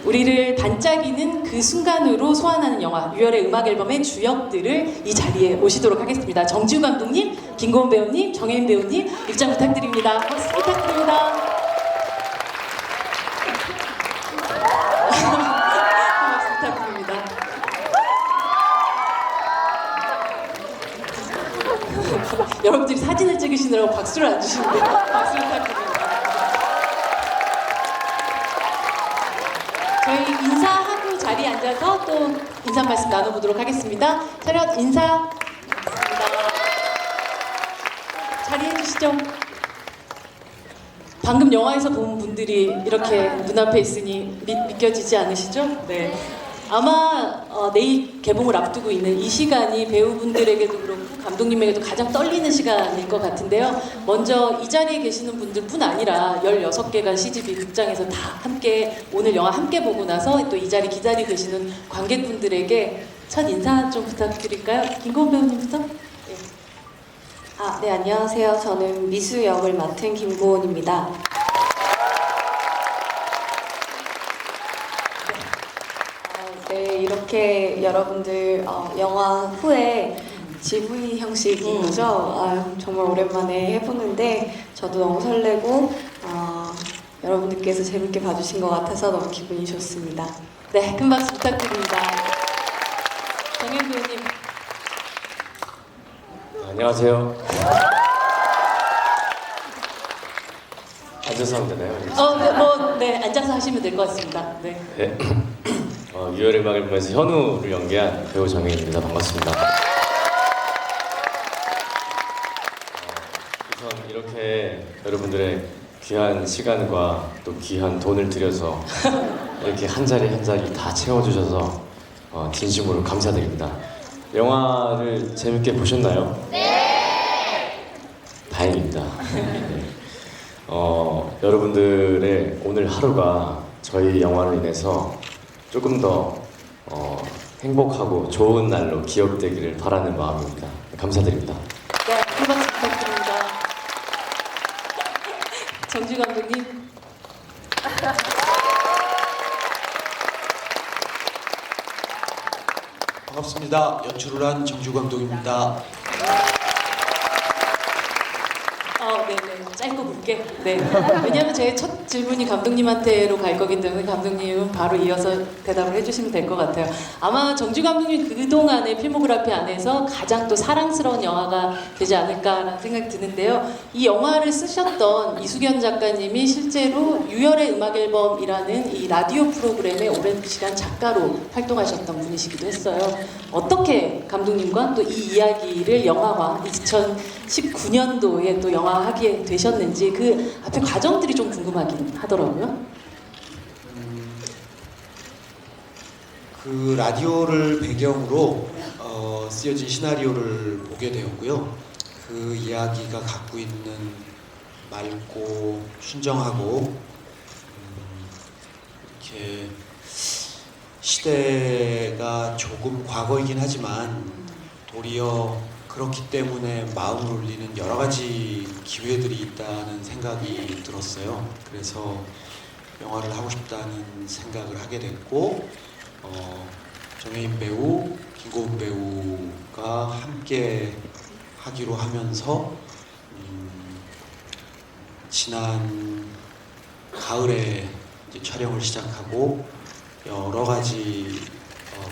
우리를 반짝이는 그 순간으로 소환하는 영화 6월의 음악 앨범의 주역들을 이 자리에 모시도록 하겠습니다. 정지우 감독님, 김고은 배우님, 정혜인 배우님 입장 부탁드립니다. 박수 부탁드립니다. 박수 부탁드립니다. 여러분들이 사진을 찍으시느라고 박수를 안 주시는데 박수 부탁드립니다. 저희 인사하고 자리에 앉아서 또 인사 말씀 나눠보도록 하겠습니다. 차렷 인사. 자리해 주시죠. 방금 영화에서 본 분들이 이렇게 눈앞에 있으니 믿겨지지 않으시죠? 네. 아마 내일 개봉을 앞두고 있는 이 시간이 배우분들에게도 그렇고 감독님에게도 가장 떨리는 시간일 것 같은데요. 먼저 이 자리에 계시는 분들뿐 아니라 16개가 CGV 극장에서 다 함께 오늘 영화 함께 보고 나서 또 이 자리 기다리고 계시는 관객분들에게 첫 인사 좀 부탁드릴까요? 김고은 배우님부터. 네. 네, 안녕하세요. 저는 미수 역을 맡은 김고은입니다. 네, 이렇게 여러분들 영화 후에 GV 형식인 거죠? 정말 오랜만에 해보는데 저도 너무 설레고 여러분들께서 재밌게 봐주신 것 같아서 너무 기분이 좋습니다. 네, 큰 박수 부탁드립니다. 정혜인 배우님. 안녕하세요. 앉아서 하면 되나요? 네, 앉아서 하시면 될 것 같습니다. 네. 네. 6월의 음악 앨범에서 현우를 연기한 배우 정혜인입니다. 반갑습니다. 우선 이렇게 여러분들의 귀한 시간과 또 귀한 돈을 들여서 이렇게 한 자리 한 자리 다 채워주셔서 진심으로 감사드립니다. 영화를 재밌게 보셨나요? 네! 다행입니다. 네. 여러분들의 오늘 하루가 저희 영화로 인해서 조금 더 행복하고 좋은 날로 기억되기를 바라는 마음입니다. 감사드립니다. 네, 큰 박수 부탁드립니다. 정주 감독님. 반갑습니다. 연출을 한 정주 감독입니다. 네네. 짧고 굵게. 네. 왜냐하면 제 첫 질문이 감독님한테로 갈 거기 때문에 감독님은 바로 이어서 대답을 해주시면 될 것 같아요. 아마 정주 감독님 그동안의 필모그래피 안에서 가장 또 사랑스러운 영화가 되지 않을까라는 생각이 드는데요. 이 영화를 쓰셨던 이수견 작가님이 실제로 6월의 음악 앨범이라는 이 라디오 프로그램의 오랜 시간 작가로 활동하셨던 분이시기도 했어요. 어떻게 감독님과 또 이 이야기를 영화화 2019년도에 또 영화하게 되셨는지 그 앞에 과정들이 좀 궁금하긴 하더라고요. 그 라디오를 배경으로 쓰여진 시나리오를 보게 되었고요. 그 이야기가 갖고 있는 맑고 순정하고 이렇게 시대가 조금 과거이긴 하지만 도리어 그렇기 때문에 마음을 울리는 여러 가지 기회들이 있다는 생각이 들었어요. 그래서 영화를 하고 싶다는 생각을 하게 됐고 정혜인 배우, 김고은 배우가 함께 하기로 하면서 지난 가을에 이제 촬영을 시작하고 여러 가지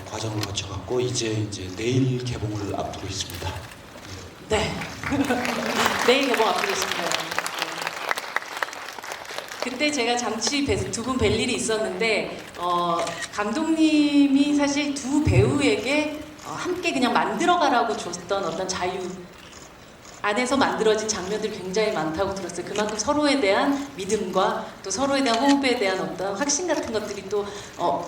과정을 거쳐갔고 이제 내일 개봉을 앞두고 있습니다. 네. 내일 개봉 앞두고 있습니다. 그때 제가 잠시 두 분 뵐 일이 있었는데 감독님이 사실 두 배우에게 함께 그냥 만들어가라고 줬던 어떤 자유 안에서 만들어진 장면들이 굉장히 많다고 들었어요. 그만큼 서로에 대한 믿음과 또 서로에 대한 호흡에 대한 어떤 확신 같은 것들이 또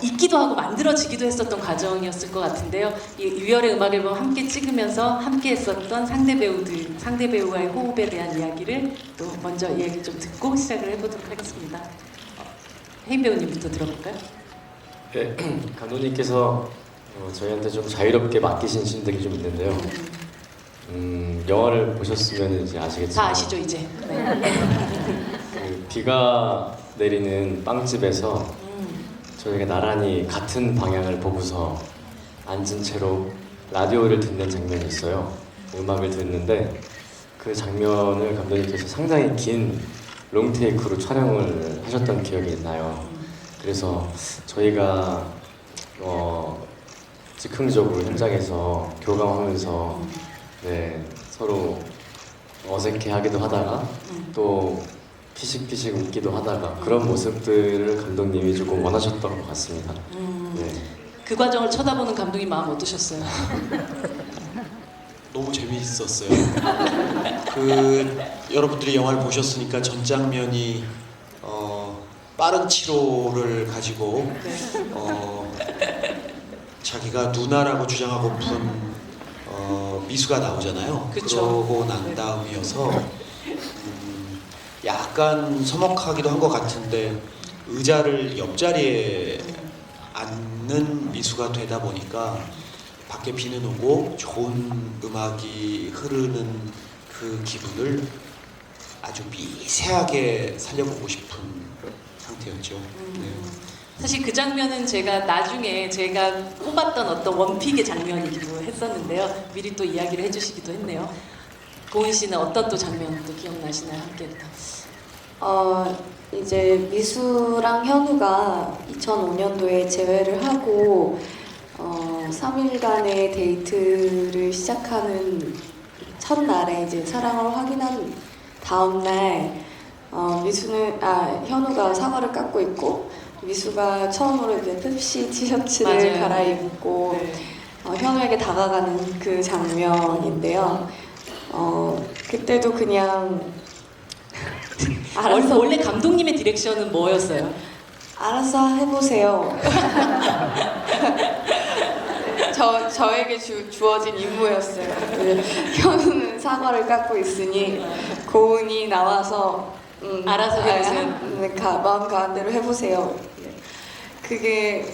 있기도 하고 만들어지기도 했었던 과정이었을 것 같은데요. 이 6월의 음악 앨범 함께 찍으면서 함께 했었던 상대 배우와의 호흡에 대한 이야기를 또 먼저 얘기 좀 듣고 시작을 해보도록 하겠습니다. 혜인 배우님부터 들어볼까요? 네, 감독님께서 저희한테 좀 자유롭게 맡기신 신들이 좀 있는데요. 영화를 보셨으면 이제 아시겠지만 다 아시죠 이제. 네. 그 비가 내리는 빵집에서 저희가 나란히 같은 방향을 보고서 앉은 채로 라디오를 듣는 장면이 있어요. 음악을 듣는데 그 장면을 감독님께서 상당히 긴 롱테이크로 촬영을 하셨던 기억이 나요. 그래서 저희가 즉흥적으로 현장에서 교감하면서 네, 서로 어색해하기도 하다가 또 피식피식 웃기도 하다가 그런 모습들을 감독님이 조금 원하셨던 것 같습니다. 네. 그 과정을 쳐다보는 감독님 마음 어떠셨어요? 너무 재미있었어요. 여러분들이 영화를 보셨으니까 전 장면이 빠른 치로를 가지고 자기가 누나라고 주장하고픈 미수가 나오잖아요. 그쵸. 그러고 난 다음이어서 약간 서먹하기도 한 것 같은데 의자를 옆자리에 앉는 미수가 되다 보니까 밖에 비는 오고 좋은 음악이 흐르는 그 기분을 아주 미세하게 살려보고 싶은 상태였죠. 네. 사실 그 장면은 제가 나중에 제가 뽑았던 어떤 원픽의 장면이기도 했었는데요. 미리 또 이야기를 해주시기도 했네요. 고은 씨는 어떤 또 장면 또 기억나시나요? 함께 이제 미수랑 현우가 2005년도에 재회를 하고 3일간의 데이트를 시작하는 첫날에 이제 사랑을 확인한 다음날 현우가 사과를 깎고 있고 미수가 처음으로 이제 펩시 티셔츠를 맞아요. 갈아입고 네. 현우에게 다가가는 그 장면인데요. 그때도 그냥 알아서 원래 감독님의 디렉션은 뭐였어요? 알아서 해보세요. 저에게 주어진 임무였어요. 현우는 사과를 깎고 있으니 고은이 나와서 알아서 해보세요. 마음 가는 대로 해보세요. 그게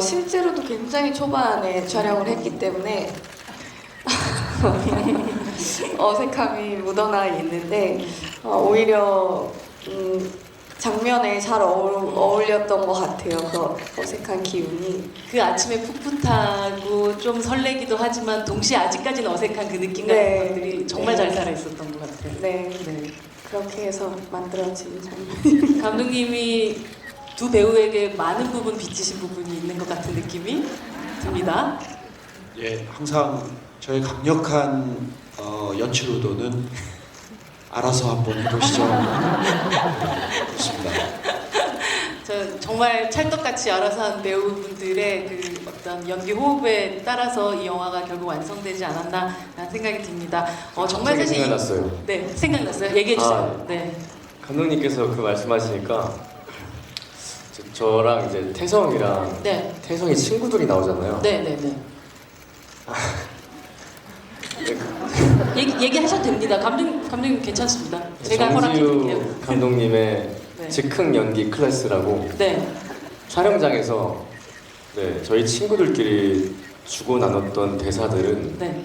실제로도 굉장히 초반에 촬영을 했기 때문에 어색함이 묻어나 있는데 오히려 장면에 잘 어울렸던 것 같아요. 그 어색한 기운이. 그 아침에 풋풋하고 좀 설레기도 하지만 동시에 아직까지는 어색한 그 느낌 같은 네. 것들이 정말 네. 잘 살아있었던 것 같아요. 네, 네. 그렇게 해서 만들어진 장면. 감독님이 두 배우에게 많은 부분 빚지신 부분이 있는 것 같은 느낌이 듭니다. 예, 항상 저의 강력한 연출 의도는 알아서 한번 해보시죠. 그렇습니다. 저 정말 찰떡같이 알아서 한 배우분들의 그 어떤 연기 호흡에 따라서 이 영화가 결국 완성되지 않았나라는 생각이 듭니다. 정말 갑자기 사실 생각났어요. 네, 생각났어요. 얘기해 주세요. 네. 감독님께서 그 말씀하시니까 저랑 이제 태성이랑 네. 태성이 친구들이 나오잖아요. 네, 네, 네. 네, 얘기하셔도 됩니다. 감독님 괜찮습니다. 제가 허락해드릴게요. 정지우 감독님의 네. 즉흥 연기 클래스라고 네. 촬영장에서 네, 저희 친구들끼리 주고 나눴던 대사들은 네.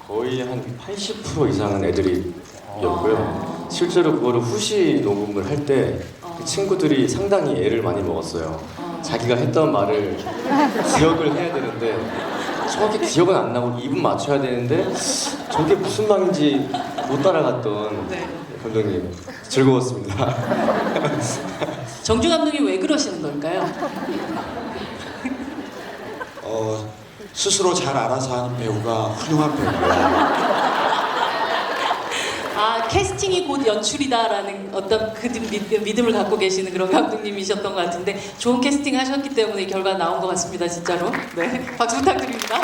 거의 한 80% 이상은 애드립이었고요. 실제로 그거를 후시 녹음을 할 때 그 친구들이 상당히 애를 많이 먹었어요. 자기가 했던 말을 기억을 해야 되는데 정확히 기억은 안 나고 입은 맞춰야 되는데 저게 무슨 말인지 못 따라갔던 네. 감독님 즐거웠습니다. 정주 감독님 왜 그러시는 걸까요? 스스로 잘 알아서 하는 배우가 훌륭한 배우예요. 캐스팅이 곧 연출이다라는 어떤 그 믿음을 갖고 계시는 그런 감독님이셨던 것 같은데 좋은 캐스팅 하셨기 때문에 이 결과 나온 것 같습니다. 진짜로. 네. 박수 부탁드립니다.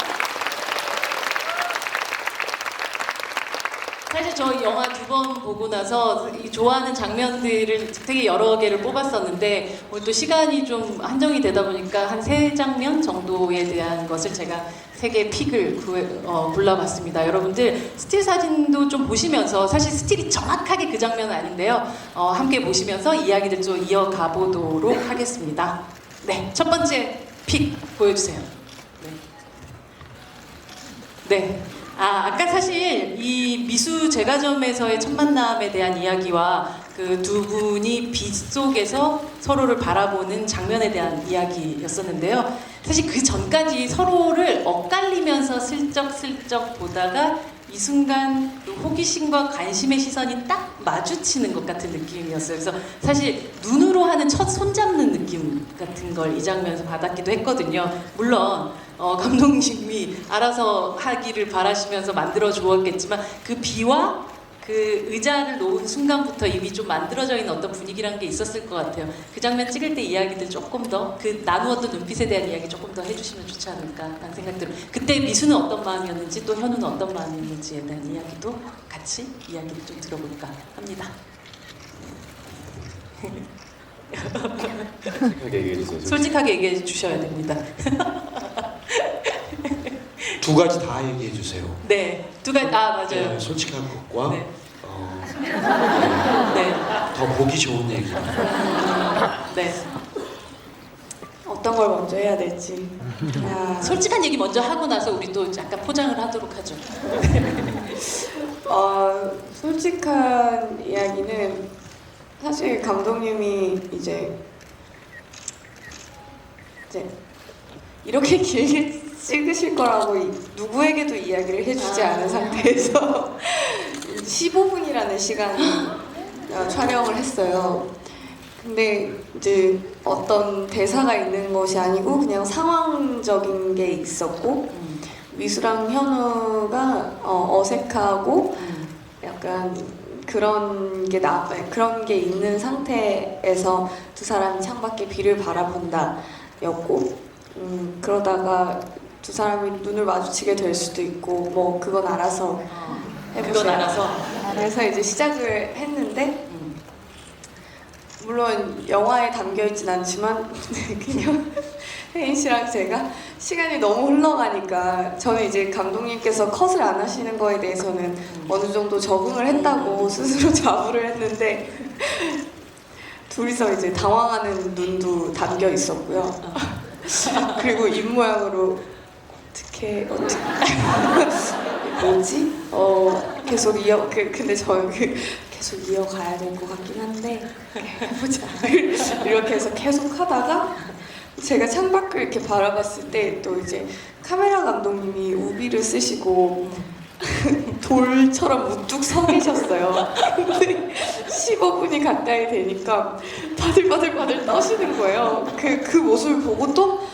사실 저 영화 두 번 보고 나서 이 좋아하는 장면들을 되게 여러 개를 뽑았었는데 오늘 또 시간이 좀 한정이 되다 보니까 한 3장면 정도에 대한 것을 제가 3개의 픽을 골라봤습니다. 여러분들 스틸 사진도 좀 보시면서 사실 스틸이 정확하게 그 장면은 아닌데요. 함께 보시면서 이야기들 좀 이어가 보도록 하겠습니다. 네, 첫 번째 픽 보여주세요. 네. 아까 사실 이 미수 제과점에서의 첫 만남에 대한 이야기와 그 두 분이 빛 속에서 서로를 바라보는 장면에 대한 이야기였었는데요. 사실 그 전까지 서로를 엇갈리면서 슬쩍슬쩍 보다가 이 순간 그 호기심과 관심의 시선이 딱 마주치는 것 같은 느낌이었어요. 그래서 사실 눈으로 하는 첫 손잡는 느낌 같은 걸 이 장면에서 받았기도 했거든요. 물론 감독님이 알아서 하기를 바라시면서 만들어 주었겠지만 그 비와 그 의자를 놓은 순간부터 이미 좀 만들어져 있는 어떤 분위기란 게 있었을 것 같아요. 그 장면 찍을 때 이야기들 조금 더 그 나누었던 눈빛에 대한 이야기 조금 더 해주시면 좋지 않을까라는 생각 들어요. 그때 미수는 어떤 마음이었는지 또 현우는 어떤 마음이었는지에 대한 이야기도 같이 이야기를 좀 들어볼까 합니다. 솔직하게 얘기해 주세요. 솔직하게 얘기해 주셔야 됩니다. 두 가지 다 얘기해 주세요. 네, 두 가지 맞아요. 네, 솔직한 것과 네. 네, 네, 더 보기 좋은 얘기. 네. 어떤 걸 먼저 해야 될지. 아, 솔직한 얘기 먼저 하고 나서 우리 또 약간 포장을 하도록 하죠. 솔직한 이야기는 사실 감독님이 이제 이렇게 길게 찍으실 거라고 누구에게도 이야기를 해주지 않은 상태에서 15분이라는 시간 촬영을 했어요. 근데 이제 어떤 대사가 있는 것이 아니고 그냥 상황적인 게 있었고 미수랑 현우가 어색하고 약간 그런 게 있는 상태에서 두 사람이 창밖에 비를 바라본다였고 그러다가 두 사람이 눈을 마주치게 될 수도 있고 뭐 그건 알아서 해보세요. 그건 알아서. 그래서 이제 시작을 했는데 물론 영화에 담겨있진 않지만 그냥 혜인 씨랑 제가 시간이 너무 흘러가니까 저는 이제 감독님께서 컷을 안 하시는 거에 대해서는 어느 정도 적응을 했다고 스스로 자부를 했는데 둘이서 이제 당황하는 눈도 담겨 있었고요. 그리고 입 모양으로 어떻게 뭐지? 계속 근데 저 계속 이어가야 될 것 같긴 한데 해보자. 이렇게 해서 계속 하다가 제가 창밖을 이렇게 바라봤을 때 또 이제 카메라 감독님이 우비를 쓰시고 돌처럼 우뚝 서 계셨어요. 근데 15분이 가까이 되니까 바들바들 떠시는 거예요. 그 모습을 보고 또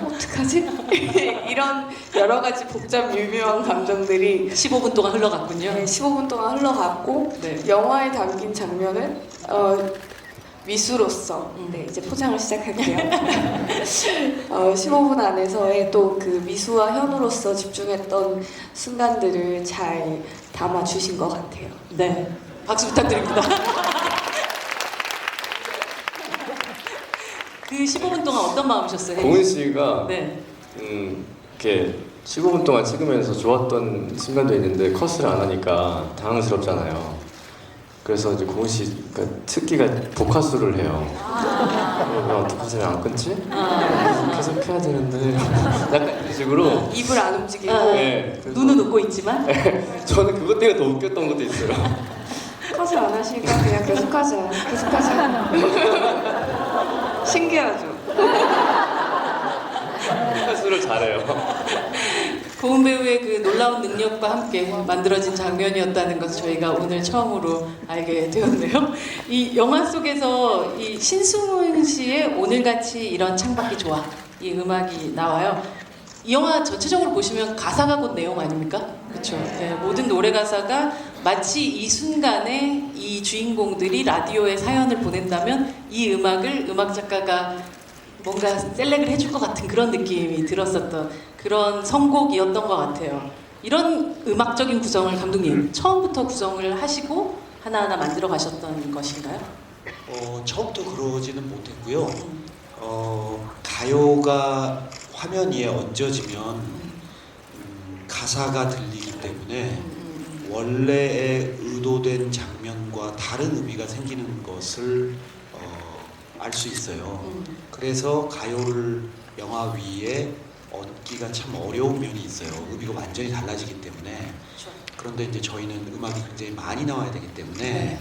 어떡하지? 이런 여러 가지 복잡 미묘한 감정들이 15분 동안 흘러갔군요. 네, 15분 동안 흘러갔고 네. 영화에 담긴 장면은 미수로서 이제 포장을 시작할게요. 15분 안에서의 또 그 미수와 현우로서 집중했던 순간들을 잘 담아주신 것 같아요. 네, 박수 부탁드립니다. 그 15분 동안 어떤 마음이셨어요? 공은 씨가 네. 이렇게 15분 동안 찍으면서 좋았던 순간도 있는데 컷을 안 하니까 당황스럽잖아요. 그래서 이제 공은 씨가 특기가 복화술을 해요. 왜 어떻게 안 끊지? 계속 해야 되는데 약간 이런 식으로 입을 안 움직이고 네, 그래서 눈은 웃고 있지만 저는 그것 때문에 더 웃겼던 것도 있어요. 컷을 안 하시니까 그냥 계속하자. 신기하죠? 복화술을 잘해요. 고은 배우의 그 놀라운 능력과 함께 만들어진 장면이었다는 것을 저희가 오늘 처음으로 알게 되었네요. 이 영화 속에서 이 신승훈 씨의 오늘같이 이런 창밖이 좋아 이 음악이 나와요. 이 영화 전체적으로 보시면 가사가 곧 내용 아닙니까? 그렇죠. 네, 모든 노래 가사가 마치 이 순간에 이 주인공들이 라디오에 사연을 보낸다면 이 음악을 음악 작가가 뭔가 셀렉을 해줄 것 같은 그런 느낌이 들었었던 그런 선곡이었던 것 같아요. 이런 음악적인 구성을 감독님 처음부터 구성을 하시고 하나하나 만들어 가셨던 것인가요? 처음부터 그러지는 못했고요. 가요가 화면 위에 얹어지면 가사가 들리기 때문에 원래의 의도된 장면과 다른 의미가 생기는 것을 알 수 있어요. 그래서 가요를 영화 위에 얹기가 참 어려운 면이 있어요. 의미가 완전히 달라지기 때문에. 그렇죠. 그런데 이제 저희는 음악이 굉장히 많이 나와야 되기 때문에 네.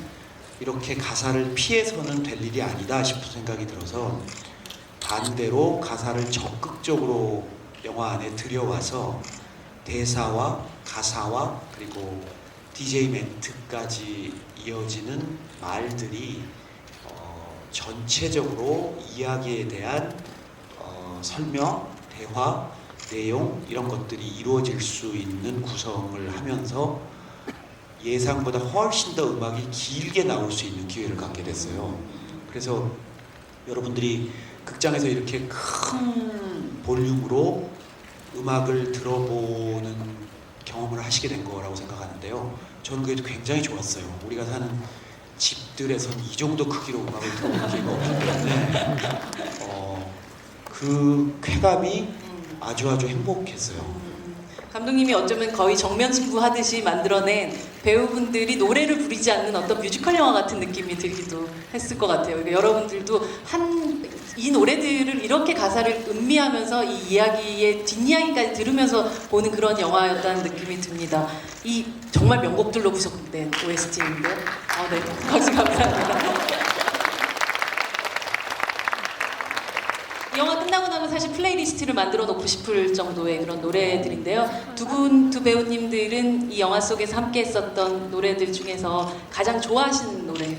이렇게 가사를 피해서는 될 일이 아니다 싶은 생각이 들어서 반대로 가사를 적극적으로 영화 안에 들여와서 대사와 가사와 그리고 DJ 멘트까지 이어지는 말들이 전체적으로 이야기에 대한 설명, 대화, 내용 이런 것들이 이루어질 수 있는 구성을 하면서 예상보다 훨씬 더 음악이 길게 나올 수 있는 기회를 갖게 됐어요. 그래서 여러분들이 극장에서 이렇게 큰 볼륨으로 음악을 들어보는 경험을 하시게 된 거라고 생각하는데요. 저는 그게 굉장히 좋았어요. 우리가 사는 집들에선 이 정도 크기로 음악을 들어볼 기회가 없기 때문에 그 쾌감이 아주 행복했어요. 감독님이 어쩌면 거의 정면 승부하듯이 만들어낸 배우분들이 노래를 부리지 않는 어떤 뮤지컬 영화 같은 느낌이 들기도 했을 것 같아요. 그러니까 여러분들도 이 노래들을 이렇게 가사를 음미하면서 이 이야기의 뒷이야기까지 들으면서 보는 그런 영화였다는 느낌이 듭니다. 이 정말 명곡들로 구성된 OST인데, 네, 박수 감사합니다. 이 영화 끝나고 나면 사실 플레이리스트를 만들어 놓고 싶을 정도의 그런 노래들인데요. 두 배우님들은 이 영화 속에서 함께 했었던 노래들 중에서 가장 좋아하시는 노래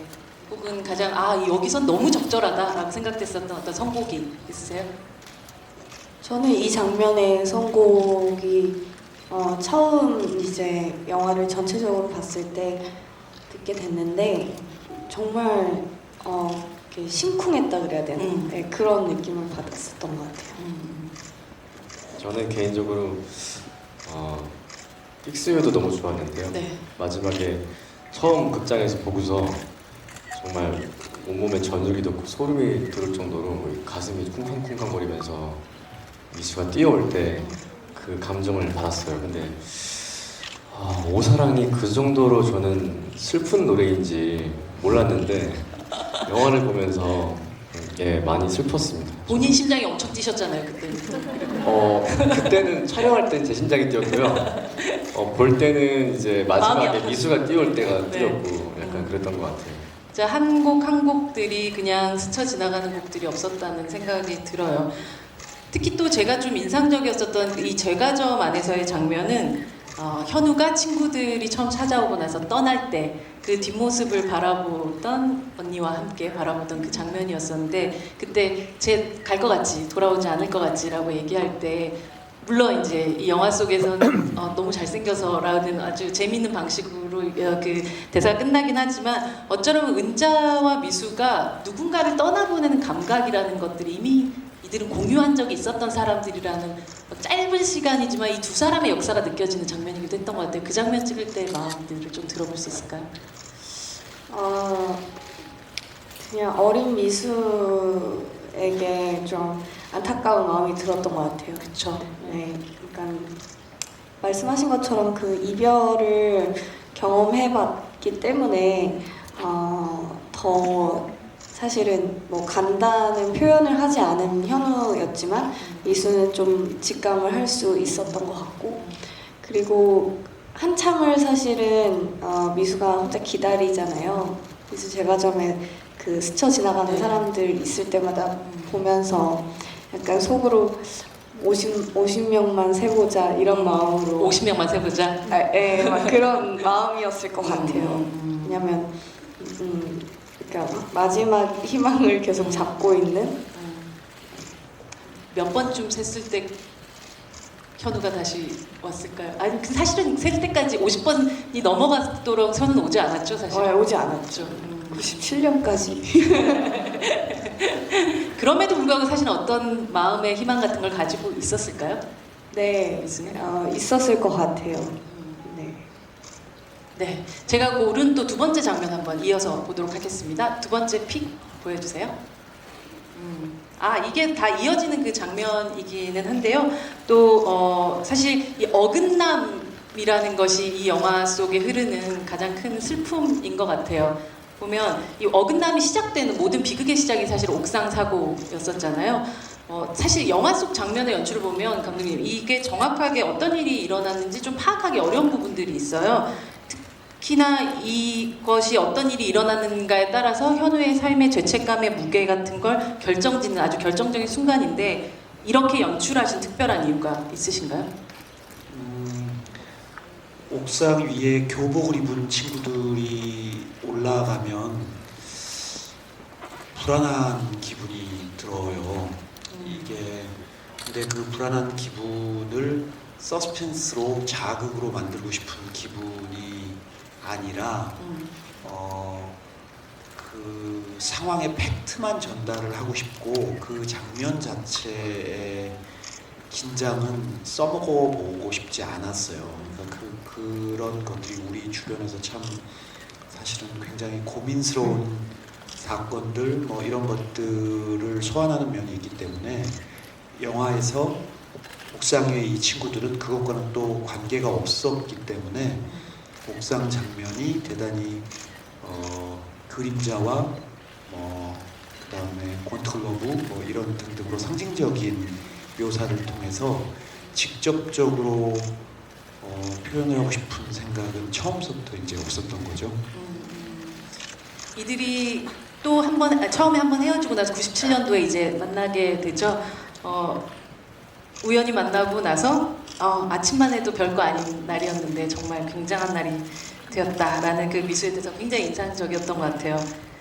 혹은 가장 여기선 너무 적절하다라고 생각됐었던 어떤 선곡이 있으세요? 저는 이 장면의 선곡이 처음 이제 영화를 전체적으로 봤을 때 듣게 됐는데 정말 이렇게 심쿵했다 그래야 되나? 네, 그런 느낌을 받았었던 것 같아요. 저는 개인적으로 픽스유도 너무 좋았는데요. 네. 마지막에 처음 극장에서 보고서 정말 온몸에 전율이 돋고 소름이 돋을 정도로 가슴이 쿵쾅쿵쾅거리면서 미수가 뛰어올 때 그 감정을 받았어요. 근데 오사랑이 그 정도로 저는 슬픈 노래인지 몰랐는데 영화를 보면서 많이 슬펐습니다. 본인 심장이 엄청 뛰셨잖아요, 그때. 그때는 촬영할 땐 제 심장이 뛰었고요. 볼 때는 이제 마지막에 마음이 미수가 뛰어올 때가 네. 뛰었고 약간 그랬던 것 같아요. 진짜 한 곡들이 그냥 스쳐 지나가는 곡들이 없었다는 생각이 들어요. 특히 또 제가 좀 인상적이었었던 이 제과점 안에서의 장면은 현우가 친구들이 처음 찾아오고 나서 떠날 때 그 뒷모습을 바라보던 언니와 함께 바라보던 그 장면이었었는데 그때 쟤 갈 것 같지 돌아오지 않을 것 같지라고 얘기할 때 물론 이제 이 영화 속에서는 너무 잘생겨서라는 아주 재미있는 방식으로 그 대사가 끝나긴 하지만 어쩌면 은자와 미수가 누군가를 떠나보내는 감각이라는 것들이 이미 이들은 공유한 적이 있었던 사람들이라는 짧은 시간이지만 이 두 사람의 역사가 느껴지는 장면이기도 했던 것 같아요. 그 장면 찍을 때 마음들을 좀 들어볼 수 있을까요? 그냥 어린 미수에게 좀 안타까운 마음이 들었던 것 같아요. 그렇죠. 네, 그러니까 말씀하신 것처럼 그 이별을 경험해봤기 때문에 더 사실은 뭐 간다는 표현을 하지 않은 현우였지만 미수는 좀 직감을 할 수 있었던 것 같고 그리고 한참을 사실은 미수가 혼자 기다리잖아요. 미수 제과점에 그 스쳐 지나가는 사람들 있을 때마다 보면서 약간 속으로 50명만 세보자 이런 마음으로 50명만 세보자. 막 그런 마음이었을 것 같아요. 왜냐면 그러니까 마지막 희망을 계속 잡고 있는 몇 번쯤 셌을 때 현우가 다시 왔을까요? 아니 사실은 셀 때까지 50번이 넘어가도록 현우는 오지 않았죠 사실. 오지 않았죠. 97년까지. 그럼에도 불구하고 사실 어떤 마음의 희망 같은 걸 가지고 있었을까요? 네, 있었을 것 같아요. 네. 네, 제가 고른 또 두 번째 장면 한번 이어서 보도록 하겠습니다. 두 번째 픽 보여주세요. 이게 다 이어지는 그 장면이기는 한데요. 또 사실 이 어긋남이라는 것이 이 영화 속에 흐르는 가장 큰 슬픔인 것 같아요. 보면 이 어긋남이 시작되는 모든 비극의 시작이 사실 옥상 사고였었잖아요. 사실 영화 속 장면의 연출을 보면 감독님 이게 정확하게 어떤 일이 일어났는지 좀 파악하기 어려운 부분들이 있어요. 특히나 이것이 어떤 일이 일어났는가에 따라서 현우의 삶의 죄책감의 무게 같은 걸 결정짓는 아주 결정적인 순간인데 이렇게 연출하신 특별한 이유가 있으신가요? 옥상 위에 교복을 입은 친구들이 올라가면 불안한 기분이 들어요. 이게 근데 그 불안한 기분을 서스펜스로 자극으로 만들고 싶은 기분이 아니라 그 상황의 팩트만 전달을 하고 싶고 그 장면 자체의 긴장은 써먹어보고 싶지 않았어요. 그러니까 그런 것들이 우리 주변에서 참 사실은 굉장히 고민스러운 사건들 뭐 이런 것들을 소환하는 면이 있기 때문에 영화에서 옥상 위의 이 친구들은 그것과는 또 관계가 없었기 때문에 옥상 장면이 대단히 그림자와 그다음에 곤트글러브 뭐 이런 등등으로 상징적인 묘사를 통해서 직접적으로 표현을 하고 싶은 생각은 처음부터 이제 없었던 거죠. 이들이 또 한 번 처음에 한 번 헤어지고 나서 97년도에 이제 만나게 되죠. 우연히 만나고 나서 아침만 해도 별거 아닌 날이었는데 정말 굉장한 날이 되었다라는 그 미소에 대해서 굉장히 인상적이었던 것 같아요.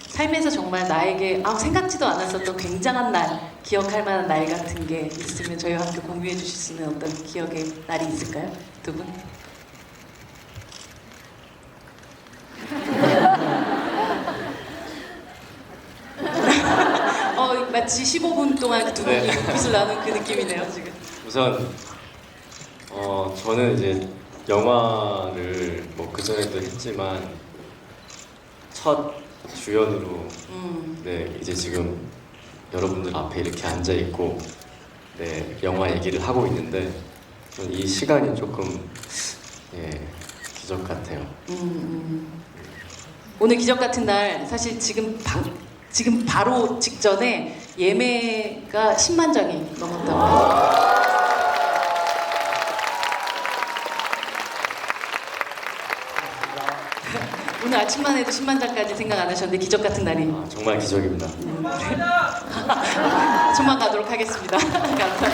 삶에서 정말 나에게 생각지도 않았었던 굉장한 날, 기억할 만한 날 같은 게 있으면 저희와 함께 공유해 주실 수 있는 어떤 기억의 날이 있을까요? 두 분? 마치 15분 동안 두 분이 눈빛을 나눈 그 느낌이네요 지금. 우선 저는 이제 영화를 뭐 그전에도 했지만 첫 주연으로 네 이제 지금 여러분들 앞에 이렇게 앉아 있고 네 영화 얘기를 하고 있는데 저는 이 시간이 조금 기적 같아요. 오늘 기적 같은 날 사실 지금 바로 직전에 예매가 10만 장이 넘었다고 해요. 오늘 아침만 해도 10만 장까지 생각 안 하셨는데 기적 같은 날이 정말 기적입니다. 조만 가도록 하겠습니다. 감사합니다.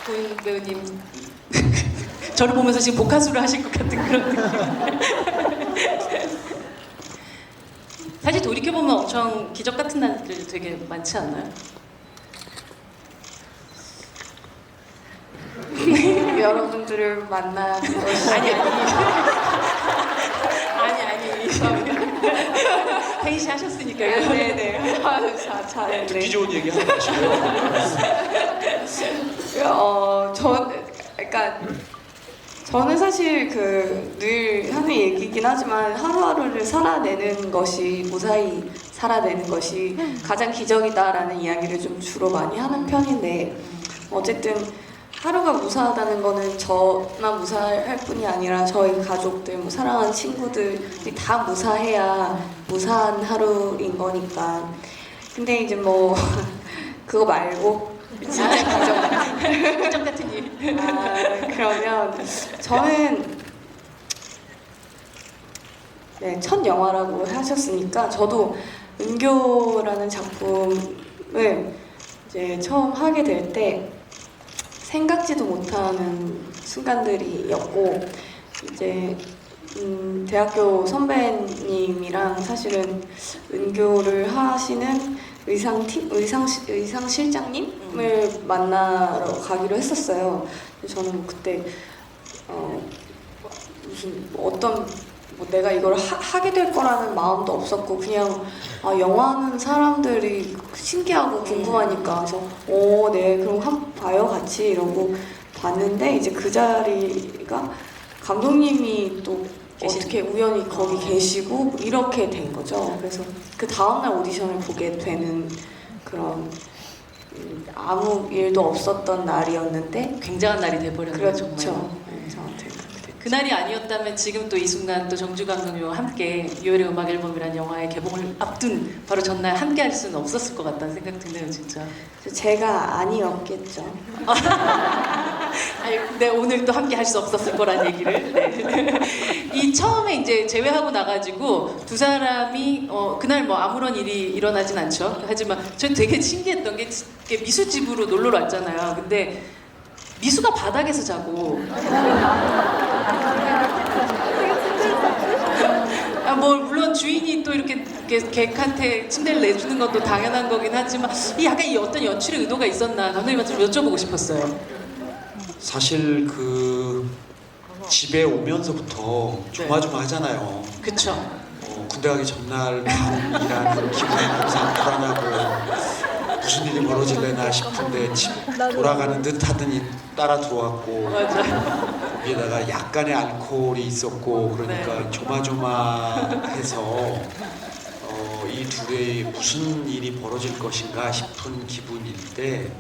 고인 배우님 저를 보면서 지금 복화술을 하실 것 같은 그런 느낌. 사실 돌이켜보면 엄청 기적 같은 날들 되게 많지 않나요? 여러분들을 만나는 것이 아니 혜희 씨 하셨으니까요. 네네. 잘 듣기 좋은 얘기 하지 마시고요. 그러니까 저는 사실 늘 하는 얘기긴 하지만 하루하루를 살아내는 것이 무사히 살아내는 것이 가장 기적이다라는 이야기를 좀 주로 많이 하는 편인데 어쨌든 하루가 무사하다는 거는 저만 무사할 뿐이 아니라 저희 가족들, 뭐 사랑하는 친구들이 다 무사해야 무사한 하루인 거니까. 근데 이제 뭐 그거 말고 진짜 기적 같은 일. 그러면 저는 첫 영화라고 하셨으니까 저도 은교라는 작품을 이제 처음 하게 될 때 생각지도 못하는 순간들이었고 이제 대학교 선배님이랑 사실은 은교를 하시는 의상 실장님을 만나러 가기로 했었어요. 저는 그때 무슨 내가 이걸 하게 될 거라는 마음도 없었고 그냥 영화하는 사람들이 신기하고 궁금하니까 그래서 네 그럼 한번 봐요 같이 이러고 봤는데 이제 그 자리가 감독님이 또 어떻게 우연히 거기 계시고 이렇게 된 거죠. 그래서 그 다음날 오디션을 보게 되는 그런 아무 일도 없었던 날이었는데 굉장한 날이 돼버렸네요. 그렇죠. 정말. 네, 저한테 그날이 아니었다면 지금 또 이 순간 또 정주 감독님과 함께 유열의 음악 앨범이라는 영화의 개봉을 앞둔 바로 전날 함께 할 수는 없었을 것 같다는 생각 드네요 진짜. 제가 아니었겠죠. 아니, 근데 오늘 또 함께 할 수 없었을 거란 얘기를. 네. 이 처음에 이제 제외하고 나가지고 두 사람이 그날 뭐 아무런 일이 일어나진 않죠. 하지만 전 되게 신기했던 게 미수집으로 놀러 왔잖아요. 근데 미수가 바닥에서 자고. 뭐 물론 주인이 또 이렇게 객한테 침대를 내주는 것도 당연한 거긴 하지만 약간 이 어떤 연출의 의도가 있었나 감독님한테 좀 여쭤보고 싶었어요. 사실 그 집에 오면서부터 조마조마하잖아요. 그쵸. 군대 가기 전날 밤이라는 기분이 항상 불안하고 무슨 일이 벌어질래나 싶은데 집 돌아가는 듯 하더니 따라 들어왔고 맞아요. 거기에다가 약간의 알코올이 있었고 그러니까 네. 조마조마해서 이 둘의 무슨 일이 벌어질 것인가 싶은 기분일 때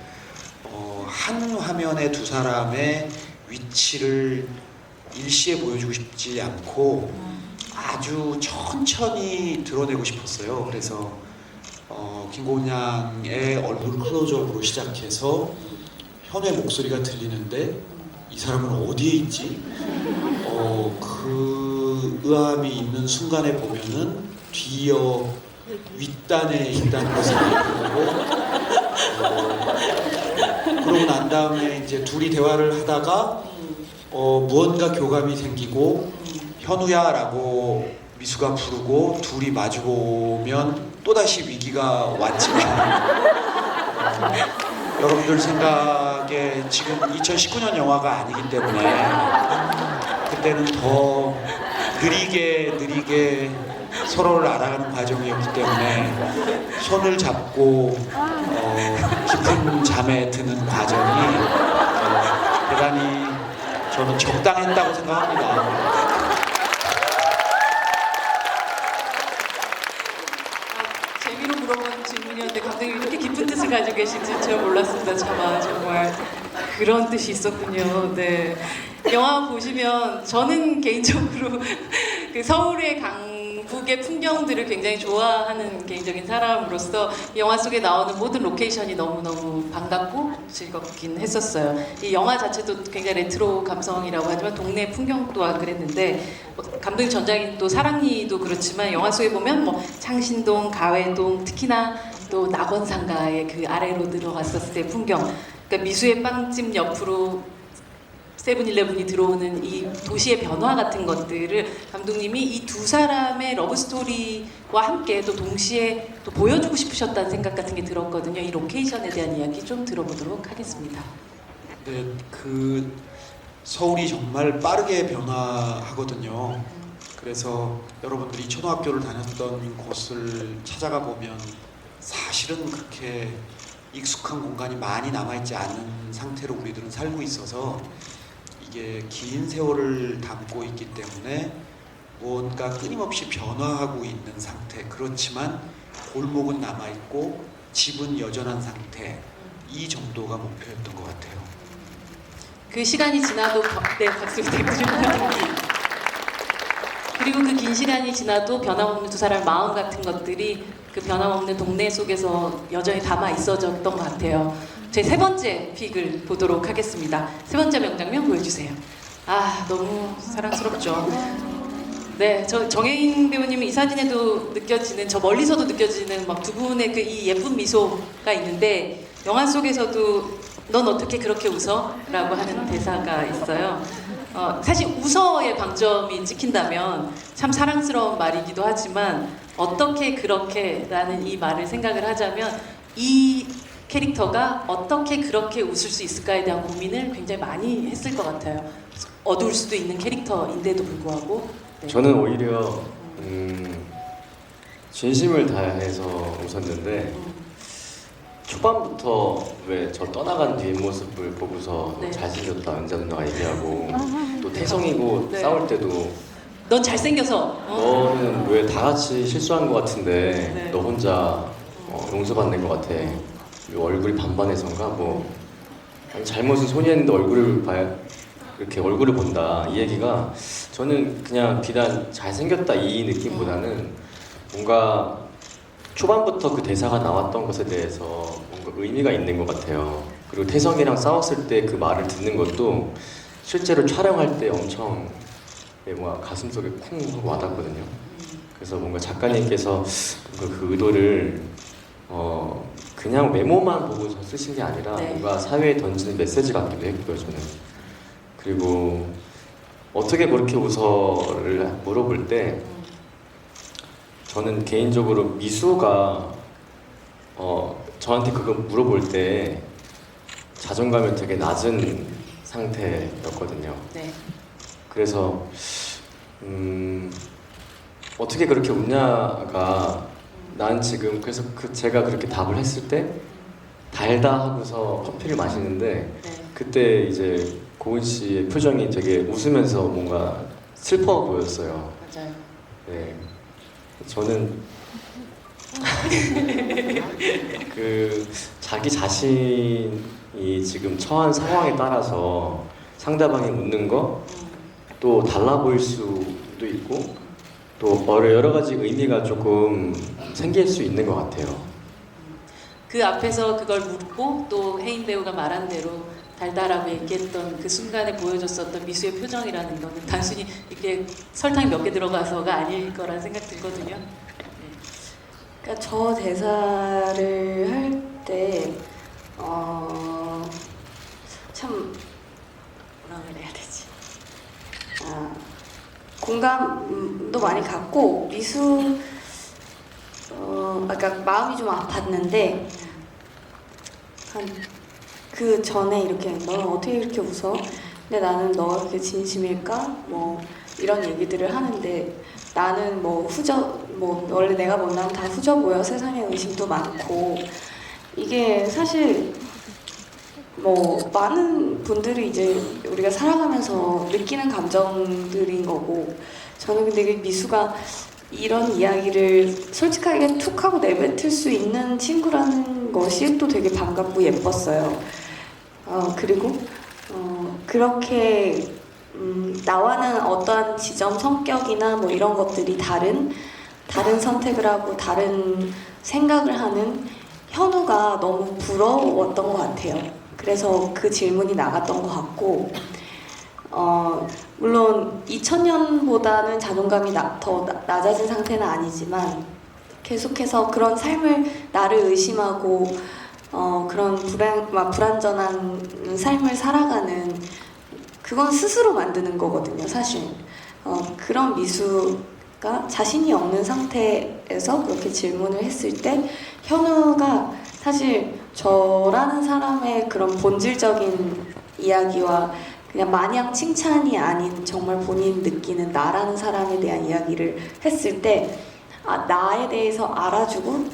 한 화면에 두 사람의 위치를 일시에 보여주고 싶지 않고 아주 천천히 드러내고 싶었어요. 그래서 김고은 양의 얼굴 클로즈업으로 시작해서 현우의 목소리가 들리는데 이 사람은 어디에 있지? 그 의아함이 있는 순간에 보면은 뒤이어 윗단에 있다는 것을 알게 되고 그러고 난 다음에 이제 둘이 대화를 하다가 무언가 교감이 생기고 현우야라고 미수가 부르고 둘이 마주보면 또다시 위기가 왔지만 여러분들 생각에 지금 2019년 영화가 아니기 때문에 그때는 더 느리게 서로를 알아가는 과정이었기 때문에 손을 잡고 깊은 잠에 드는 과정이 대단히 저는 적당했다고 생각합니다. 재미로 물어본 질문이었는데 감독님이 이렇게 깊은 뜻을 가지고 계신지 제가 몰랐습니다. 차마 정말 그런 뜻이 있었군요. 네. 영화 보시면 저는 개인적으로 그 서울의 강북의 풍경들을 굉장히 좋아하는 개인적인 사람으로서 이 영화 속에 나오는 모든 로케이션이 너무너무 반갑고 즐겁긴 했었어요. 이 영화 자체도 굉장히 레트로 감성이라고 하지만 동네 풍경 또한 그랬는데 감독님 전작인 또 사랑니도 그렇지만 영화 속에 보면 뭐 창신동, 가회동, 특히나 또 낙원상가의 그 아래로 들어갔었을 때 풍경, 그러니까 미수의 빵집 옆으로 세븐일레븐이 들어오는 이 도시의 변화 같은 것들을 감독님이 이 두 사람의 러브 스토리와 함께 또 동시에 또 보여주고 싶으셨다는 생각 같은 게 들었거든요. 이 로케이션에 대한 이야기 좀 들어보도록 하겠습니다. 네, 그 서울이 정말 빠르게 변화하거든요. 그래서 여러분들이 초등학교를 다녔던 곳을 찾아가 보면 사실은 그렇게 익숙한 공간이 많이 남아있지 않은 상태로 우리들은 살고 있어서 이게 긴 세월을 담고 있기 때문에 무언가 끊임없이 변화하고 있는 상태. 그렇지만 골목은 남아있고 집은 여전한 상태. 이 정도가 목표였던 것 같아요. 그 시간이 지나도 네, 박수 부탁드립니다. 그리고 그 긴 시간이 지나도 변함없는 두 사람의 마음 같은 것들이 그 변함없는 동네 속에서 여전히 담아 있어졌던 것 같아요. 제 세 번째 픽을 보도록 하겠습니다. 세 번째 명장면 보여주세요. 아, 너무 사랑스럽죠. 네, 저 정혜인 배우님은 이 사진에도 느껴지는, 저 멀리서도 느껴지는 막 두 분의 그 이 예쁜 미소가 있는데 영화 속에서도 넌 어떻게 그렇게 웃어? 라고 하는 대사가 있어요. 사실 웃어의 방점이 찍힌다면 참 사랑스러운 말이기도 하지만 어떻게 그렇게 라는 이 말을 생각을 하자면 이 캐릭터가 어떻게 그렇게 웃을 수 있을까에 대한 고민을 굉장히 많이 했을 것 같아요. 어두울 수도 있는 캐릭터인데도 불구하고 네. 저는 오히려 진심을 다해서 웃었는데 초반부터 왜 저 떠나간 뒷모습을 보고서 네. 잘생겼다 은자 누나가 얘기하고 또 태성이고 네. 싸울 때도 넌 잘생겨서 너는 왜 다 같이 실수한 것 같은데 네. 너 혼자 용서받는 것 같아. 그리고 얼굴이 반반해서인가 뭐 아니, 잘못은 손이 했는데 얼굴을 봐야 이렇게 얼굴을 본다 이 얘기가 저는 그냥 비단 잘생겼다 이 느낌보다는 뭔가 초반부터 그 대사가 나왔던 것에 대해서 뭔가 뭔가 의미가 있는 것 같아요. 그리고 태성이랑 싸웠을 때 그 말을 듣는 것도 실제로 촬영할 때 엄청 뭔가 가슴속에 쿵 하고 와닿거든요. 그래서 뭔가 작가님께서 뭔가 그 의도를 그냥 메모만 보고서 쓰신 게 아니라 네. 뭔가 사회에 던지는 메시지 같기도 했고요, 저는. 그리고 어떻게 그렇게 웃어를 물어볼 때 저는 개인적으로 미수가 저한테 그거 물어볼 때 자존감이 되게 낮은 상태였거든요. 네. 그래서 어떻게 그렇게 웃냐가 난 지금 그래서 제가 그렇게 답을 했을 때 달다 하고서 커피를 마시는데 네. 그때 이제 고은 씨의 표정이 되게 웃으면서 뭔가 슬퍼 보였어요. 맞아요. 네, 저는 그 자기 자신이 지금 처한 상황에 따라서 상대방이 웃는 거 또 달라 보일 수도 있고 또 여러 가지 의미가 조금 생길 수 있는 것 같아요. 그 앞에서 그걸 묻고 또 혜인 배우가 말한 대로 달달하고 얘기했던 그 순간에 보여줬었던 미수의 표정이라는 거는 단순히 이렇게 설탕이 몇 개 들어가서가 아닐 거란 생각 들거든요. 그러니까 저 대사를 할 때 참 뭐라 그래야 되지? 공감도 많이 갖고 미수 아까 마음이 좀 아팠는데 그 전에 이렇게 너는 어떻게 이렇게 웃어? 근데 나는 너가 그렇게 진심일까? 뭐 이런 얘기들을 하는데 나는 뭐 원래 내가 못나면 다 후져 보여. 세상에 의심도 많고 이게 사실 뭐 많은 분들이 이제 우리가 살아가면서 느끼는 감정들인 거고 저는 근데 그 미수가 이런 이야기를 솔직하게 툭 하고 내뱉을 수 있는 친구라는 것이 또 되게 반갑고 예뻤어요. 그리고 그렇게 나와는 어떠한 지점, 성격이나 뭐 이런 것들이 다른 선택을 하고 다른 생각을 하는 현우가 너무 부러웠던 것 같아요. 그래서 그 질문이 나갔던 것 같고 물론 2000년보다는 자존감이 더 낮아진 상태는 아니지만 계속해서 그런 삶을 나를 의심하고 그런 불안전한 삶을 살아가는 그건 스스로 만드는 거거든요, 사실. 그런 미수가 자신이 없는 상태에서 그렇게 질문을 했을 때 현우가 사실 저라는 사람의 그런 본질적인 이야기와 그냥 마냥 칭찬이 아닌 정말 본인 느끼는 나라는 사람에 대한 이야기를 했을 때 나에 대해서 알아주고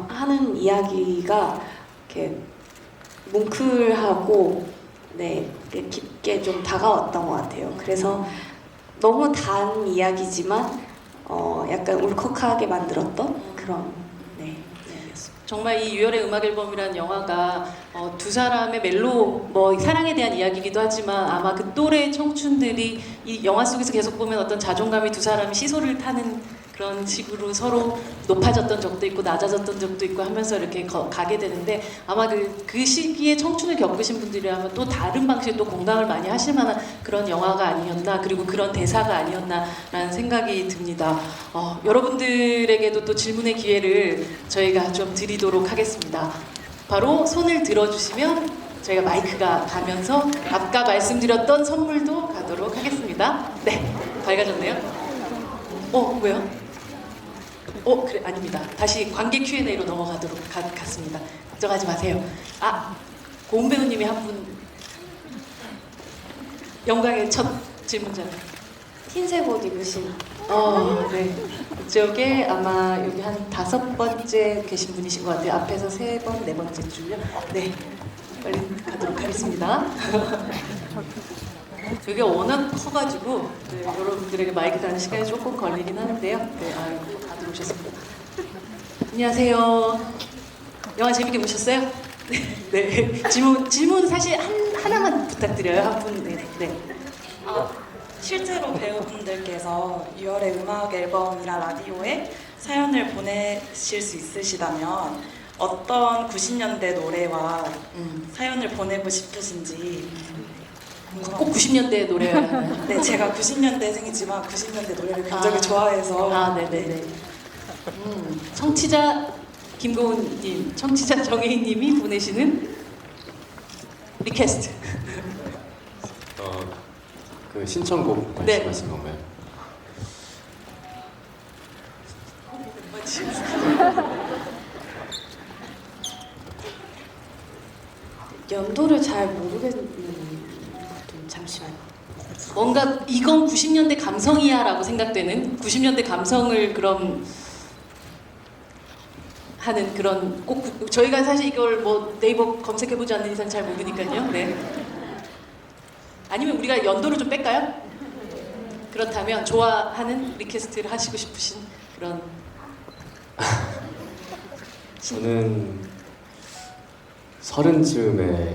하는 이야기가 이렇게 뭉클하고 네, 깊게 좀 다가왔던 것 같아요. 그래서 너무 단 이야기지만 약간 울컥하게 만들었던 그런 네. 정말 이 유열의 음악 앨범이라는 영화가 두 사람의 멜로 뭐 사랑에 대한 이야기이기도 하지만 아마 그 또래 청춘들이 이 영화 속에서 계속 보면 어떤 자존감이 두 사람이 시소를 타는 그런 식으로 서로 높아졌던 적도 있고 낮아졌던 적도 있고 하면서 이렇게 가게 되는데 아마 그 시기에 청춘을 겪으신 분들이라면 또 다른 방식의 또 공감을 많이 하실 만한 그런 영화가 아니었나 그리고 그런 대사가 아니었나라는 생각이 듭니다. 여러분들에게도 또 질문의 기회를 저희가 좀 드리도록 하겠습니다. 바로 손을 들어주시면 저희가 마이크가 가면서 아까 말씀드렸던 선물도 가도록 하겠습니다. 네, 밝아졌네요. 왜요? 그래, 아닙니다. 다시 관객 Q&A로 넘어가도록 갔습니다. 걱정하지 마세요. 고은 배우님이 한 분, 영광의 첫 질문자. 흰색 옷 입으신 네. 이쪽에 아마 여기 한 5번째 계신 분이신 것 같아요. 앞에서 3번, 4번째 줄요. 네. 빨리 가도록 하겠습니다. 여기가 워낙 커가지고 네, 여러분들에게 마이크 다는 시간이 조금 걸리긴 하는데요. 네, 다 들어오셨습니다. 안녕하세요. 영화 재밌게 보셨어요? 네. 질문 사실 하나만 부탁드려요. 한 분. 네. 실제로 배우분들께서 6월의 음악 앨범이나 라디오에 사연을 보내실 수 있으시다면 어떤 90년대 노래와 음. 사연을 보내고 싶으신지 꼭 90년대 노래여야 하나요? 네, 제가 90년대생이지만 90년대 노래를 굉장히 좋아해서 아, 네네네. 청취자 김고은님, 청취자 정혜인님이 보내시는 리퀘스트. 그 신청곡 네. 말씀하신 건가요? 연도를 잘 모르겠는 좀 잠시만요. 뭔가 이건 90년대 감성이야라고 생각되는 90년대 감성을 그럼 하는 그런 꼭 저희가 사실 이걸 뭐 네이버 검색해보지 않는 이상 잘 모르니까요. 네. 아니면 우리가 연도를 좀 뺄까요? 그렇다면 좋아하는 리퀘스트를 하시고 싶으신 그런 저는 서른쯤에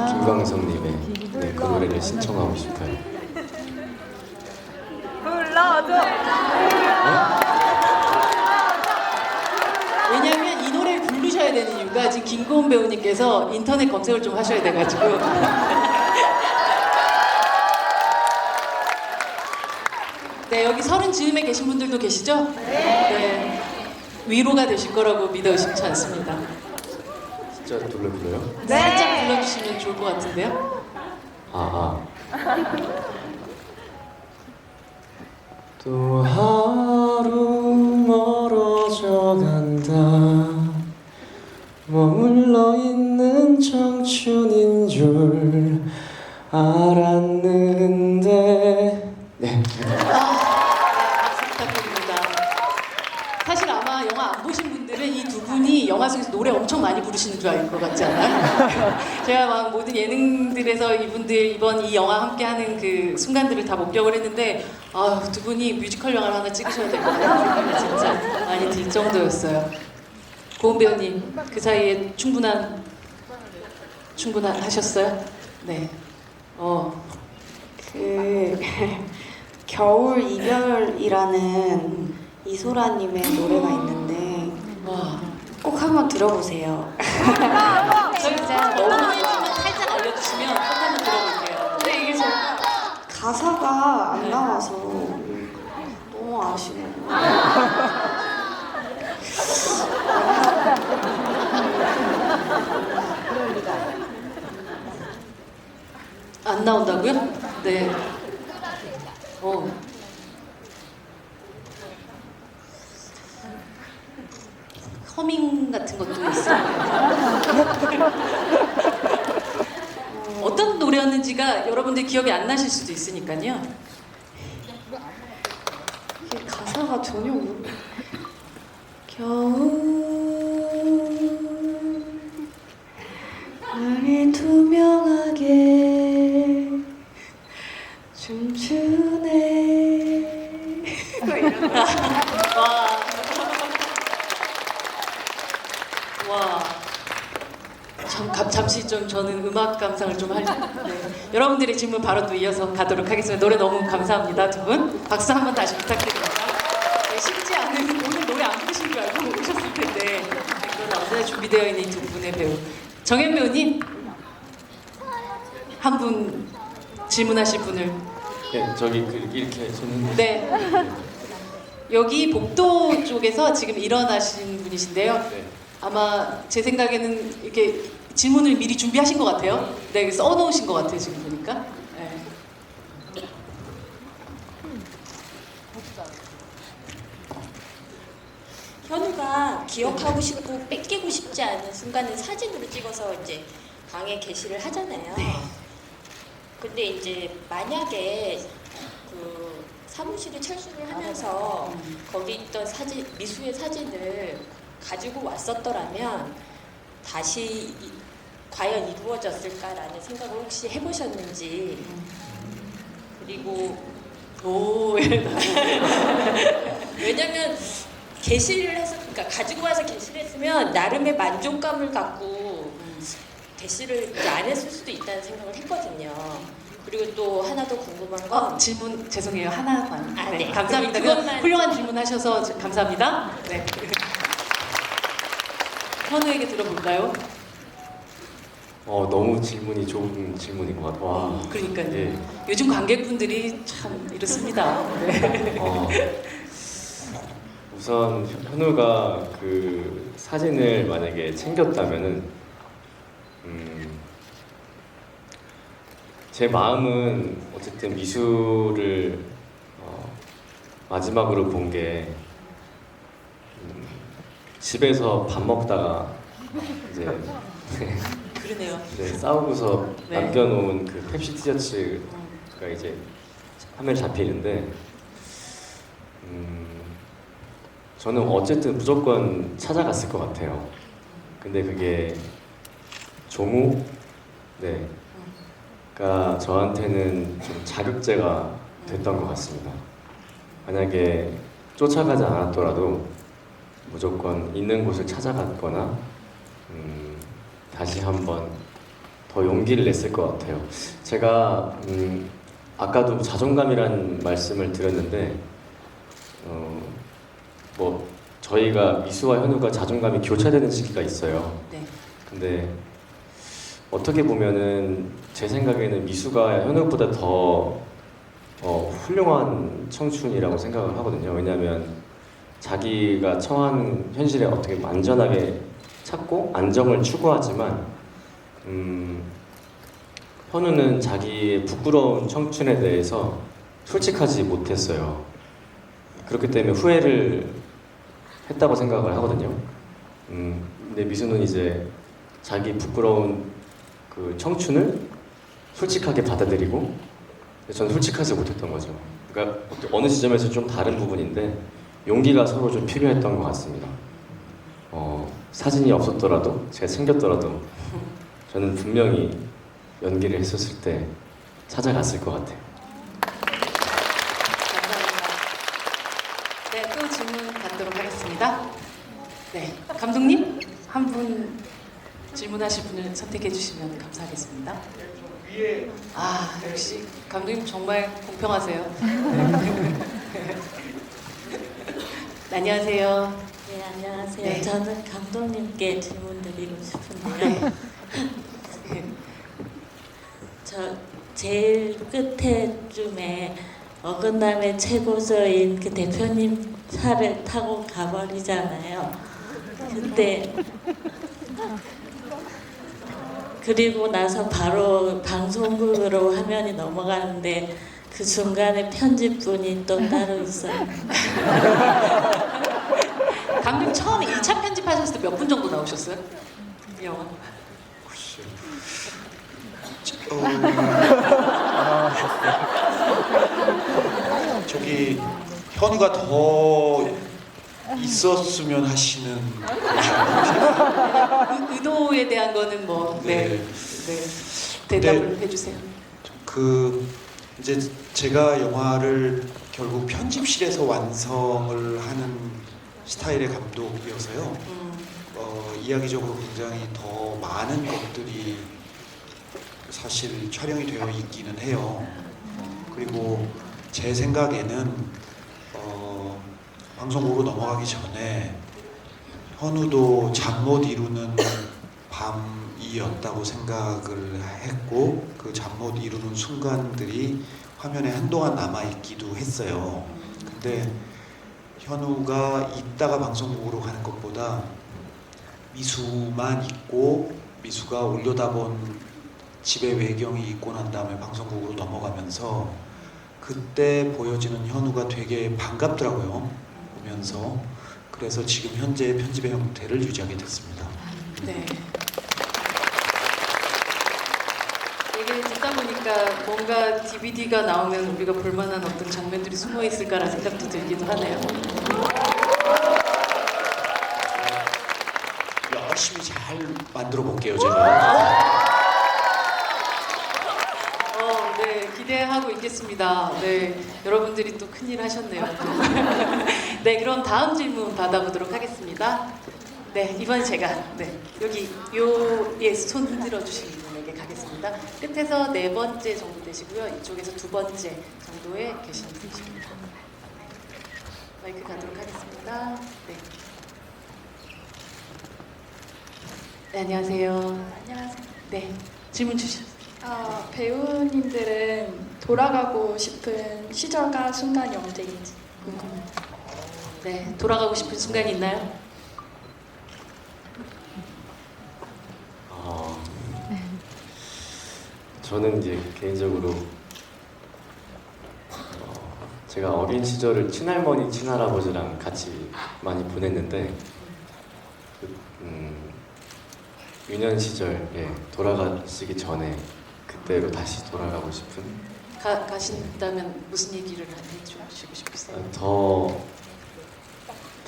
김광석님의 네, 그 노래를 신청하고 싶어요. 왜냐하면 이 노래를 부르셔야 되는 이유가 지금 김고은 배우님께서 인터넷 검색을 좀 하셔야 돼가지고 네 여기 서른 즈음에 계신 분들도 계시죠? 네 위로가 되실 거라고 믿어 의심치 않습니다. 진짜 노래 불러요? 살짝 불러주시면 좋을 것 같은데요? 또 하루 멀어져 간다 머물러 있는 청춘인 줄 알았는데 네. 박수 부탁드립니다. 사실 아마 영화 안 보신 분들은 이 두 분이 영화 속에서 노래 엄청 많이 부르시는 줄 알 것 같지 않아요? 제가 막 모든 예능들에서 이분들 이번 이 영화 함께하는 그 순간들을 다 목격을 했는데 두 분이 뮤지컬 영화를 하나 찍으셔야 될 것 같아요. 진짜 많이 들 정도였어요. 고은 배우님 그 사이에 충분하셨어요? 네. 그 겨울 이별이라는 이소라님의 노래가 있는데 와. 꼭 한번 들어보세요. 진짜 너무 하지만 살짝 알려주시면 꼭 한번 들어볼게요. 근데 이게 제가 가사가 안 나와서 너무 아쉬워요. 안 나온다고요? 네. 허밍 같은 것도 있어요. 어떤 노래였는지가 여러분들 기억이 안 나실 수도 있으니까요. 이게 가사가 전혀 겨울 나를 투명하게 춤추네 와. 잠시 좀 저는 음악 감상을 좀 할. 네. 여러분들의 질문 바로 또 이어서 가도록 하겠습니다. 노래 너무 감사합니다, 두 분. 박수 한번 다시 부탁드립니다. 네, 쉽지 않은 오늘 노래 안 부르신 줄 알고 오셨을 텐데 그건 언제나 준비되어 있는 이 두 분의 배우. 정현 배우님 한 분 질문하실 분을. 네, 저기 이렇게 손을 네. 여기 복도 쪽에서 지금 일어나신 분이신데요. 네. 아마 제 생각에는 이렇게 질문을 미리 준비하신 것 같아요. 네, 써놓으신 것 같아요 지금 보니까. 네. 현우가 기억하고 싶고 뺏기고 싶지 않은 순간을 사진으로 찍어서 이제 방에 게시를 하잖아요. 근데 이제 만약에 그 사무실에 철수를 하면서 거기 있던 사진, 미수의 사진을 가지고 왔었더라면 다시 과연 이루어졌을까라는 생각을 혹시 해보셨는지. 그리고 왜냐면 게시를 해서, 그러니까 가지고 와서 게시를 했으면 나름의 만족감을 갖고 게시를 이제 안 했을 수도 있다는 생각을 했거든요. 그리고 또 하나 더 궁금한 건 질문 죄송해요 하나만. 아, 네, 네. 감사합니다. 그것만. 훌륭한 질문하셔서 감사합니다. 네. 현우에게 들어볼까요? 너무 질문이 좋은 질문인 것 같아요. 와. 그러니까요. 예. 요즘 관객분들이 참 이렇습니다. 네. 우선 현우가 그 사진을 만약에 챙겼다면은 제 마음은 어쨌든 미수를 마지막으로 본 게 집에서 밥 먹다가 이제 그러네요. 네, 싸우고서 네. 남겨놓은 그 펩시 티셔츠가 이제 화면에 잡히는데 저는 어쨌든 무조건 찾아갔을 것 같아요. 근데 그게 조무 가 저한테는 좀 자극제가 됐던 것 같습니다. 만약에 쫓아가지 않았더라도 무조건 있는 곳을 찾아갔거나 다시 한번 더 용기를 냈을 것 같아요. 제가 아까도 자존감이란 말씀을 드렸는데 뭐 저희가 미수와 현우가 자존감이 교차되는 시기가 있어요. 네. 근데 어떻게 보면은 제 생각에는 미수가 현우보다 더 훌륭한 청춘이라고 생각을 하거든요. 왜냐하면 자기가 처한 현실에 어떻게 안전하게 찾고 안정을 추구하지만 현우는 자기의 부끄러운 청춘에 대해서 솔직하지 못했어요. 그렇기 때문에 후회를 했다고 생각을 하거든요. 근데 미수는 이제 자기 부끄러운 그 청춘을 솔직하게 받아들이고 저는 솔직하지 못했던 거죠. 그러니까 어느 지점에서 좀 다른 부분인데 용기가 서로 좀 필요했던 것 같습니다. 사진이 없었더라도 제가 챙겼더라도 저는 분명히 연기를 했었을 때 찾아갔을 것 같아요. 감사합니다. 네, 또 질문 받도록 하겠습니다. 네, 감독님 한 분 질문하실 분을 선택해 주시면 감사하겠습니다. 아, 역시 감독님 정말 공평하세요. 네, 안녕하세요. 네, 안녕하세요. 네. 저는 감독님께 질문 드리고 싶은데요. 네. 저 제일 끝에쯤에 어긋남의 최고조인 그 대표님 차를 타고 가버리잖아요. 그때 그리고 나서 바로 방송국으로 화면이 넘어가는데 그 중간에 편집분이 또 따로 있어요. 감독님 처음에 2차 편집하셨을 때 몇 분 정도 나오셨어요? 이 영화? 저기 현우가 더 있었으면 하시는 의도에 대한 거는 뭐 네, 네. 대답을 해주세요. 그 이제 제가 영화를 결국 편집실에서 완성을 하는 스타일의 감독이어서요. 이야기적으로 굉장히 더 많은 것들이 사실 촬영이 되어 있기는 해요. 그리고 제 생각에는 방송국으로 넘어가기 전에 현우도 잠 못 이루는 밤이었다고 생각을 했고 그 잠 못 이루는 순간들이 화면에 한동안 남아있기도 했어요. 근데 현우가 있다가 방송국으로 가는 것보다 미수만 있고 미수가 올려다본 집의 외경이 있고 난 다음에 방송국으로 넘어가면서 그때 보여지는 현우가 되게 반갑더라고요. 보면서. 그래서 지금 현재 편집의 형태를 유지하게 됐습니다. 네. 얘기를 듣다 보니까 뭔가 DVD가 나오면 우리가 볼만한 어떤 장면들이 숨어 있을까라는 생각도 들기도 하네요. 열심히 잘 만들어 볼게요, 제가. 네, 기대하고 있겠습니다. 네, 여러분들이 또 큰일 하셨네요. 네, 그럼 다음 질문 받아보도록 하겠습니다. 네, 이번 제가 여기 손 흔들어 주신 분에게 가겠습니다. 끝에서 4번째 정도 되시고요. 이쪽에서 2번째 정도에 계신 분이십니다. 마이크 가도록 하겠습니다. 네. 네, 안녕하세요. 안녕하세요. 네, 질문 주시죠. 배우님들은 돌아가고 싶은 시절과 순간이 언제인지 궁금해요. 네, 돌아가고 싶은 순간이 있나요? 저는 이제 개인적으로 제가 어린 시절을 친할머니, 친할아버지랑 같이 많이 보냈는데 유년 시절에 돌아가시기 전에 그때로 다시 돌아가고 싶은 가신다면 무슨 얘기를 해주시고 싶으세요? 더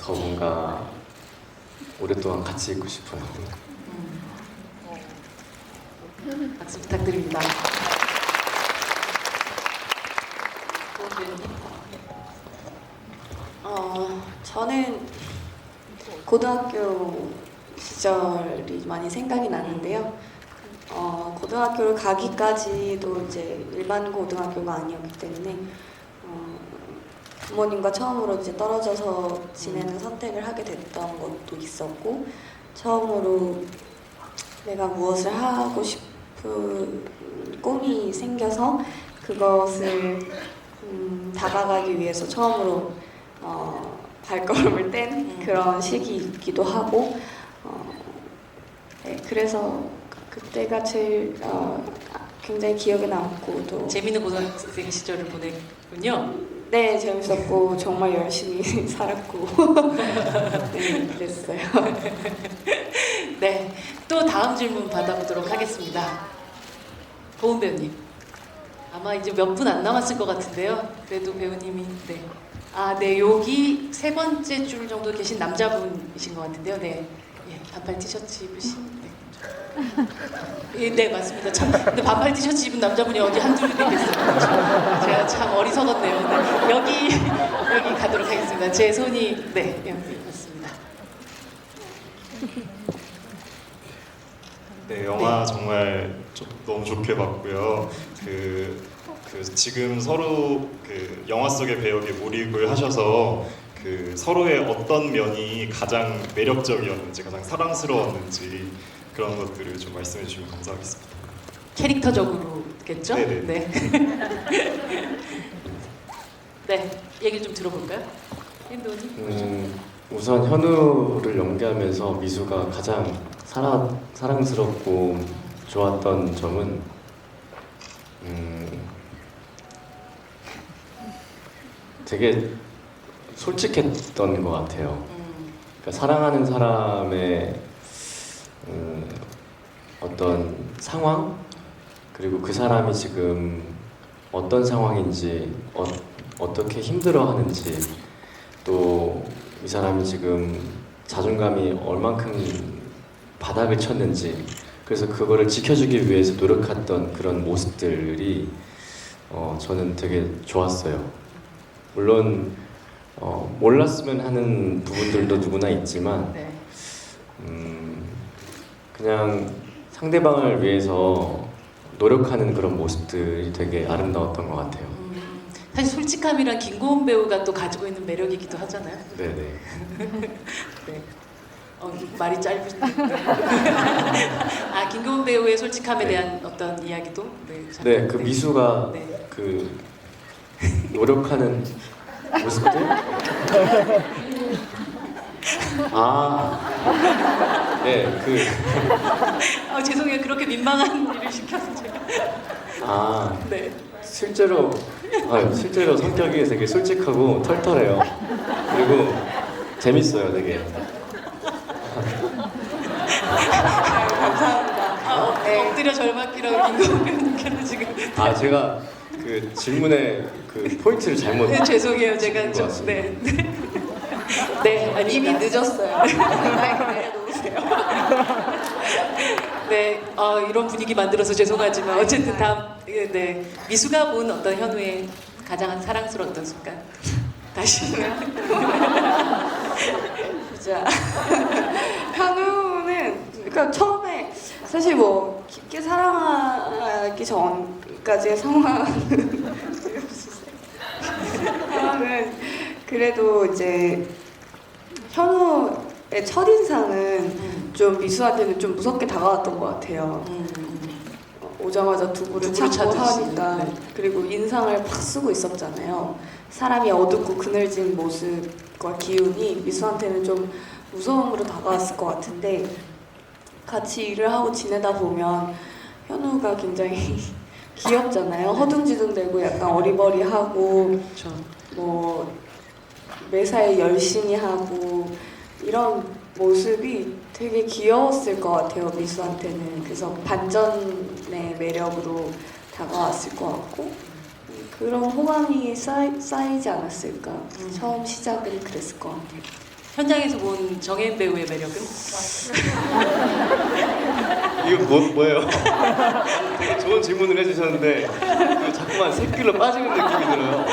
뭔가 오랫동안 같이 있고 싶어요. 박수 부탁드립니다. 저는 고등학교 시절이 많이 생각이 나는데요. 고등학교를 가기까지도 이제 일반 고등학교가 아니었기 때문에 부모님과 처음으로 이제 떨어져서 지내는 선택을 하게 됐던 것도 있었고, 처음으로 내가 무엇을 하고 싶은 꿈이 생겨서 그것을 다가가기 위해서 처음으로 발걸음을 뗀 그런 시기이기도 하고, 네, 그래서 그때가 제일 굉장히 기억에 남고 또 재미있는 고등학생 시절을 보냈군요. 네, 재밌었고 정말 열심히 살았고 네, 그랬어요. 네, 또 다음 질문 받아보도록 하겠습니다. 고은 배우님, 아마 이제 몇 분 안 남았을 것 같은데요. 그래도 배우님이 네, 여기 세 번째 줄 정도 계신 남자분이신 것 같은데요. 네, 예, 반팔 티셔츠 입으신. 네, 맞습니다. 참, 근데 반팔 티셔츠 입은 남자분이 어디 한둘 있겠어요. 제가 참 어리석었네요. 네, 여기 가도록 하겠습니다. 제 손이 여기 있습니다. 네, 영화 정말 너무 좋게 봤고요. 지금 서로 영화 속의 배역에 몰입을 하셔서 서로의 어떤 면이 가장 매력적이었는지, 가장 사랑스러웠는지 그런 것들을 좀 말씀해 주시면 감사하겠습니다. 캐릭터적으로겠죠? 네네. 네. 네, 얘기 좀 들어볼까요? 배우님? 우선 현우를 연기하면서 미수가 가장 사랑스럽고 좋았던 점은 되게 솔직했던 것 같아요. 그러니까 사랑하는 사람의 어떤 상황, 그리고 그 사람이 지금 어떤 상황인지, 어떻게 힘들어하는지, 또 이 사람이 지금 자존감이 얼만큼 바닥을 쳤는지, 그래서 그거를 지켜주기 위해서 노력했던 그런 모습들이 저는 되게 좋았어요. 물론 몰랐으면 하는 부분들도 누구나 있지만 네. 그냥 상대방을 위해서 노력하는 그런 모습들이 되게 아름다웠던 것 같아요. 사실 솔직함이란 김고은 배우가 또 가지고 있는 매력이기도 하잖아요. 네네. 네. 말이 짧으신데. 김고은 배우의 솔직함에 대한 어떤 이야기도. 네, 그 미수가 네. 그 노력하는 모습들. 네, 죄송해요. 그렇게 민망한 일을 시켜서 제가. 네. 실제로 성격이 되게 솔직하고 털털해요. 그리고 재밌어요, 되게. 감사합니다. 엎드려 절맞기라고 김고은 배우님께는 지금. 제가 그 질문에 그 포인트를 잘못. 네, 죄송해요. 제가 것 좀. 같습니다. 네, 이미 늦었어요. 내려놓으세요. 네, 이런 분위기 만들어서 죄송하지만 어쨌든 네, 미수가 본 어떤 현우의 가장 사랑스러웠던 순간. 다시. 진짜 현우는 그러니까 처음에 사실 뭐 깊게 사랑하기 전까지의 상황은 그래도 이제 현우의 첫인상은 좀 미수한테는 좀 무섭게 다가왔던 것 같아요. 오자마자 두부를 두부를 찾고 찾듯이. 하니까. 네. 그리고 인상을 팍 쓰고 있었잖아요. 사람이 어둡고 그늘진 모습과 기운이 미수한테는 좀 무서움으로 다가왔을 것 같은데, 같이 일을 하고 지내다 보면 현우가 굉장히 귀엽잖아요. 허둥지둥대고 약간 어리버리하고 그렇죠. 뭐 매사에 열심히 하고 이런 모습이 되게 귀여웠을 것 같아요, 미수한테는. 그래서 반전의 매력으로 다가왔을 것 같고, 그런 호감이 쌓이지 않았을까. 처음 시작은 그랬을 것 같아요. 현장에서 본 정혜인 배우의 매력은? 이거 뭐예요? 되게 좋은 질문을 해주셨는데 그 자꾸만 새길로 빠지는 느낌이 들어요.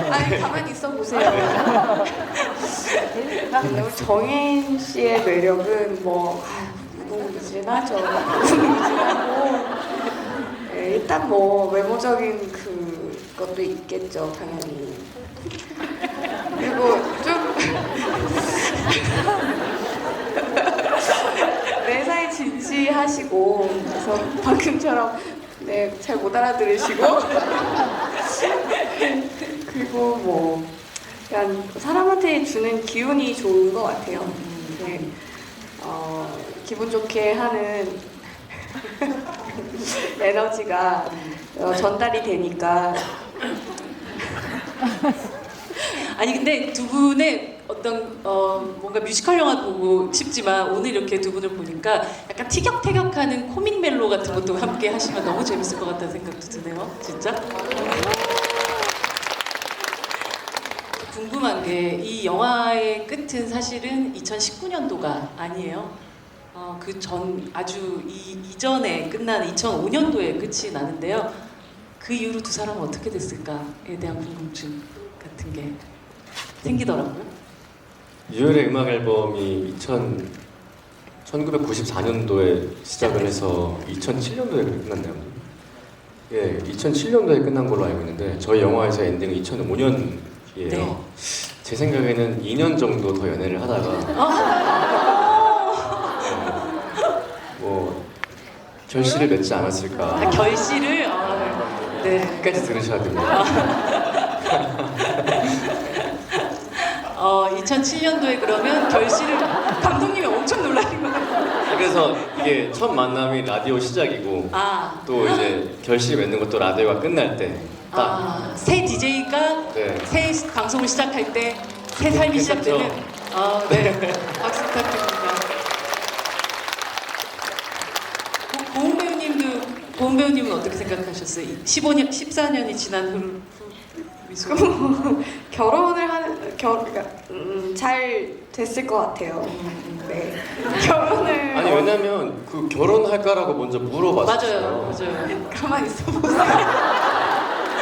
아니, 가만히 있어 보세요. 근데 우리 정혜인 씨의 매력은 뭐 무궁무진하죠. 무궁무진하고, 네, 일단 뭐 외모적인 그것도 있겠죠, 당연히. 그리고 좀 매사에 진지하시고, 그래서 방금처럼 네, 잘 못 알아들으시고 그리고 뭐 그냥 사람한테 주는 기운이 좋은 것 같아요. 네. 기분 좋게 하는 에너지가 전달이 되니까. 아니 근데 두 분의 어떤 뭔가 뮤지컬 영화 보고 싶지만 오늘 이렇게 두 분을 보니까 약간 티격태격하는 코믹 멜로 같은 것도 함께 하시면 너무 재밌을 것 같다는 생각도 드네요. 진짜? 궁금한 게 이 영화의 끝은 사실은 2019년도가 아니에요. 그 전 아주 이전에 끝난 2005년도에 끝이 나는데요. 그 이후로 두 사람은 어떻게 됐을까에 대한 궁금증 같은 게 생기더라고요. 유열의 음악 앨범이 1994년도에 시작을 해서 2007년도에 끝났나요? 예, 2007년도에 끝난 걸로 알고 있는데 저희 영화에서 엔딩은 2005년이에요. 네. 제 생각에는 2년 정도 더 연애를 하다가 뭐 결실을 맺지 않았을까. 결실을 네. 끝까지 들으셔야 됩니다. 2007년도에 그러면 결실을 감독님이 엄청 놀라신 거예요. 그래서 이게 첫 만남이 라디오 시작이고 또 이제 결실 맺는 것도 라디오가 끝날 때 딱. 새 DJ가 네. 새 방송을 시작할 때 새 삶이 괜찮죠? 시작되는. 네. 박수 부탁드립니다. 고은 배우님은 어떻게 생각하셨어요? 14년이 지난 후 미소. 결혼을 그러니까 잘 됐을 것 같아요. 네. 결혼을 아니 왜냐면 그 결혼할까라고 먼저 물어봤어요. 맞아요. 가만히 있어 보세요.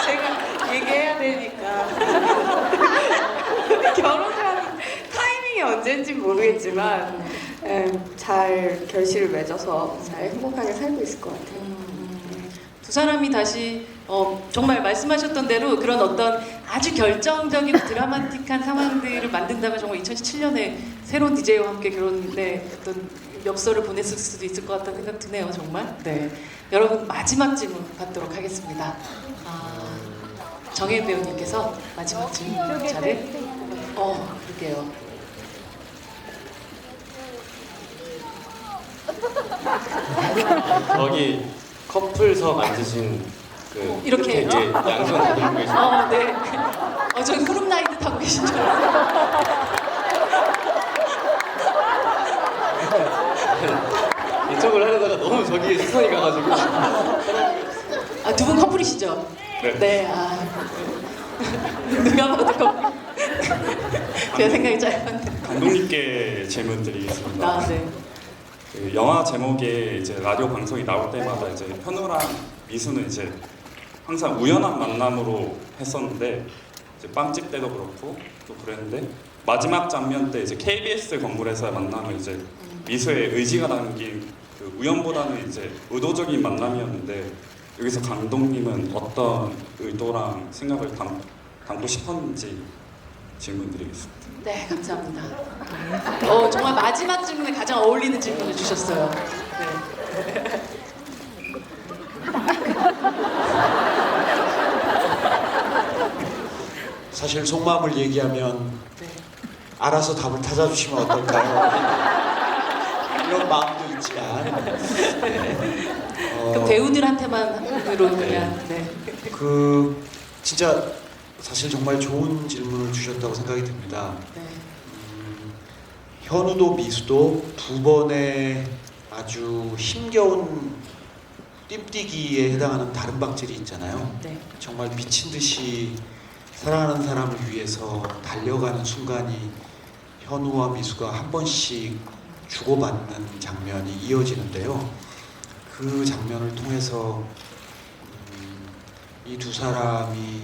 제가 얘기해야 되니까. 결혼을 하는 타이밍이 언제인지 모르겠지만 잘 결실을 맺어서 잘 행복하게 살고 있을 것 같아요. 두 사람이 다시 정말 말씀하셨던 대로 그런 어떤 아주 결정적인 드라마틱한 상황들을 만든다면 정말 2017년에 새로운 DJ와 함께 결혼의 어떤 엽서를 보냈을 수도 있을 것 같다는 생각 드네요, 정말. 네, 여러분 마지막 질문 받도록 하겠습니다. 정혜인 배우님께서 마지막 질문 자를 그러게요. 저기 커플석 앉으신 그 이렇게 끝에 이제 양손 다 들고 계신 네. 전 그룹 라이드 타고 계신 줄 알았어요. 이쪽을 하려다가 너무 저기에 시선이 가가지고 두 분 커플이시죠? 네. 누가 봐도 커플. 제가 생각이 짧았는데. 감독님께 질문 드리겠습니다. 네. 그 영화 제목에 이제 라디오 방송이 나올 때마다 이제 현우랑 미수는 이제 항상 우연한 만남으로 했었는데 이제 빵집 때도 그렇고 또 그랬는데 마지막 장면 때 이제 KBS 건물에서의 만남은 이제 미수의 의지가 담긴 그 우연보다는 이제 의도적인 만남이었는데 여기서 감독님은 어떤 의도랑 생각을 담고 싶었는지 질문 드리겠습니다. 네, 감사합니다. 정말 마지막 질문에 가장 어울리는 질문을 주셨어요. 네. 사실 속마음을 얘기하면 네. 알아서 답을 찾아주시면 어떨까요? 이런 마음도 있지만 그 배우들한테만으로 그냥 네. 그 진짜 사실 정말 좋은 질문을 주셨다고 생각이 듭니다. 네. 현우도 미수도 두 번의 아주 힘겨운 뜀뛰기에 해당하는 다른 박질이 있잖아요. 네. 정말 미친 듯이 사랑하는 사람을 위해서 달려가는 순간이 현우와 미수가 한 번씩 주고받는 장면이 이어지는데요. 그 장면을 통해서 이 두 사람이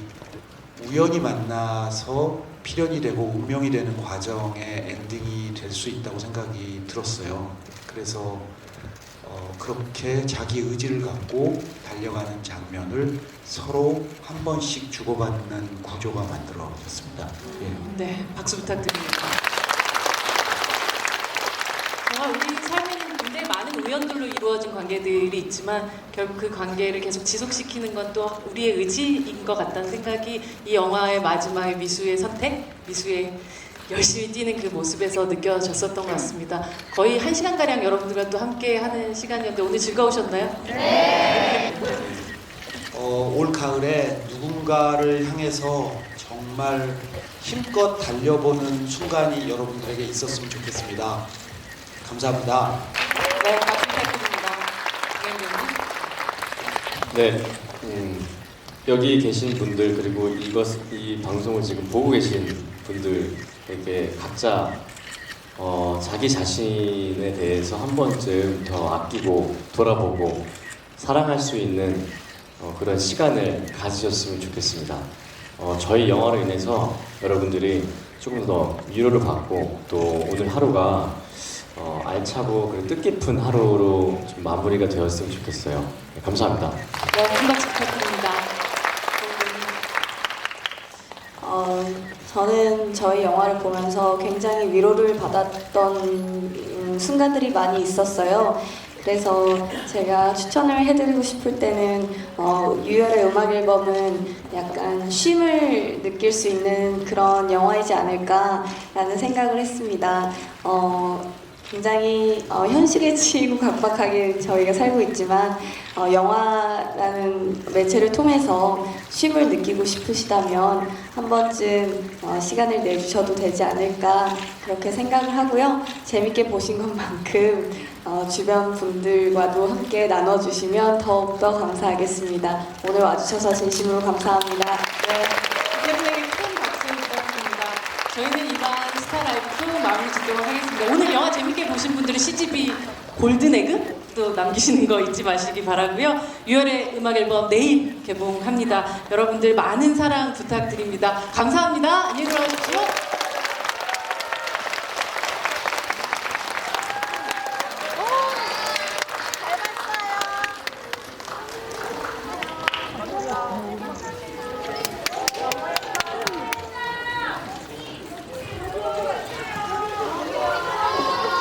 우연히 만나서 필연이 되고 운명이 되는 과정의 엔딩이 될 수 있다고 생각이 들었어요. 그래서 그렇게 자기 의지를 갖고 달려가는 장면을 서로 한 번씩 주고받는 구조가 만들어졌습니다. 예. 네, 박수 부탁드립니다. 정말 우리 삶에는 굉장히 많은 우연들로 이루어진 관계들이 있지만 결국 그 관계를 계속 지속시키는 건 또 우리의 의지인 것 같다는 생각이 이 영화의 마지막에 미수의 선택, 미수의 열심히 뛰는 그 모습에서 느껴졌었던 것 같습니다. 거의 1시간가량 여러분들과 또 함께 하는 시간이었는데 오늘 즐거우셨나요? 네! 올 가을에 누군가를 향해서 정말 힘껏 달려보는 순간이 여러분들에게 있었으면 좋겠습니다. 감사합니다. 네, 박수 부탁드립니다. 네, 여기 계신 분들 그리고 이 방송을 지금 보고 계신 분들에게 각자 자기 자신에 대해서 한 번쯤 더 아끼고 돌아보고 사랑할 수 있는 그런 시간을 가지셨으면 좋겠습니다. 저희 영화로 인해서 여러분들이 조금 더 위로를 받고 또 오늘 하루가 알차고 그리고 뜻깊은 하루로 좀 마무리가 되었으면 좋겠어요. 네, 감사합니다. 네, 큰 박수 부탁드립니다. 저는 저희 영화를 보면서 굉장히 위로를 받았던 순간들이 많이 있었어요. 그래서 제가 추천을 해드리고 싶을 때는 유열의 음악 앨범은 약간 쉼을 느낄 수 있는 그런 영화이지 않을까라는 생각을 했습니다. 굉장히 현실에 치이고 각박하게 저희가 살고 있지만 영화라는 매체를 통해서 쉼을 느끼고 싶으시다면 한 번쯤 시간을 내주셔도 되지 않을까 그렇게 생각을 하고요. 재밌게 보신 것만큼 주변 분들과도 함께 나눠주시면 더욱더 감사하겠습니다. 오늘 와주셔서 진심으로 감사합니다. 네. 여러분에게 큰 박수 부탁드립니다. 저희는 이번 스타라이브 마무리 짓도록 하겠습니다. 오늘 영화 재밌게 보신 분들은 CGV 골든에그 또 남기시는 거 잊지 마시기 바라고요. 6월의 음악 앨범 내일 개봉합니다. 여러분들 많은 사랑 부탁드립니다. 감사합니다. 안녕히 들어가십시오.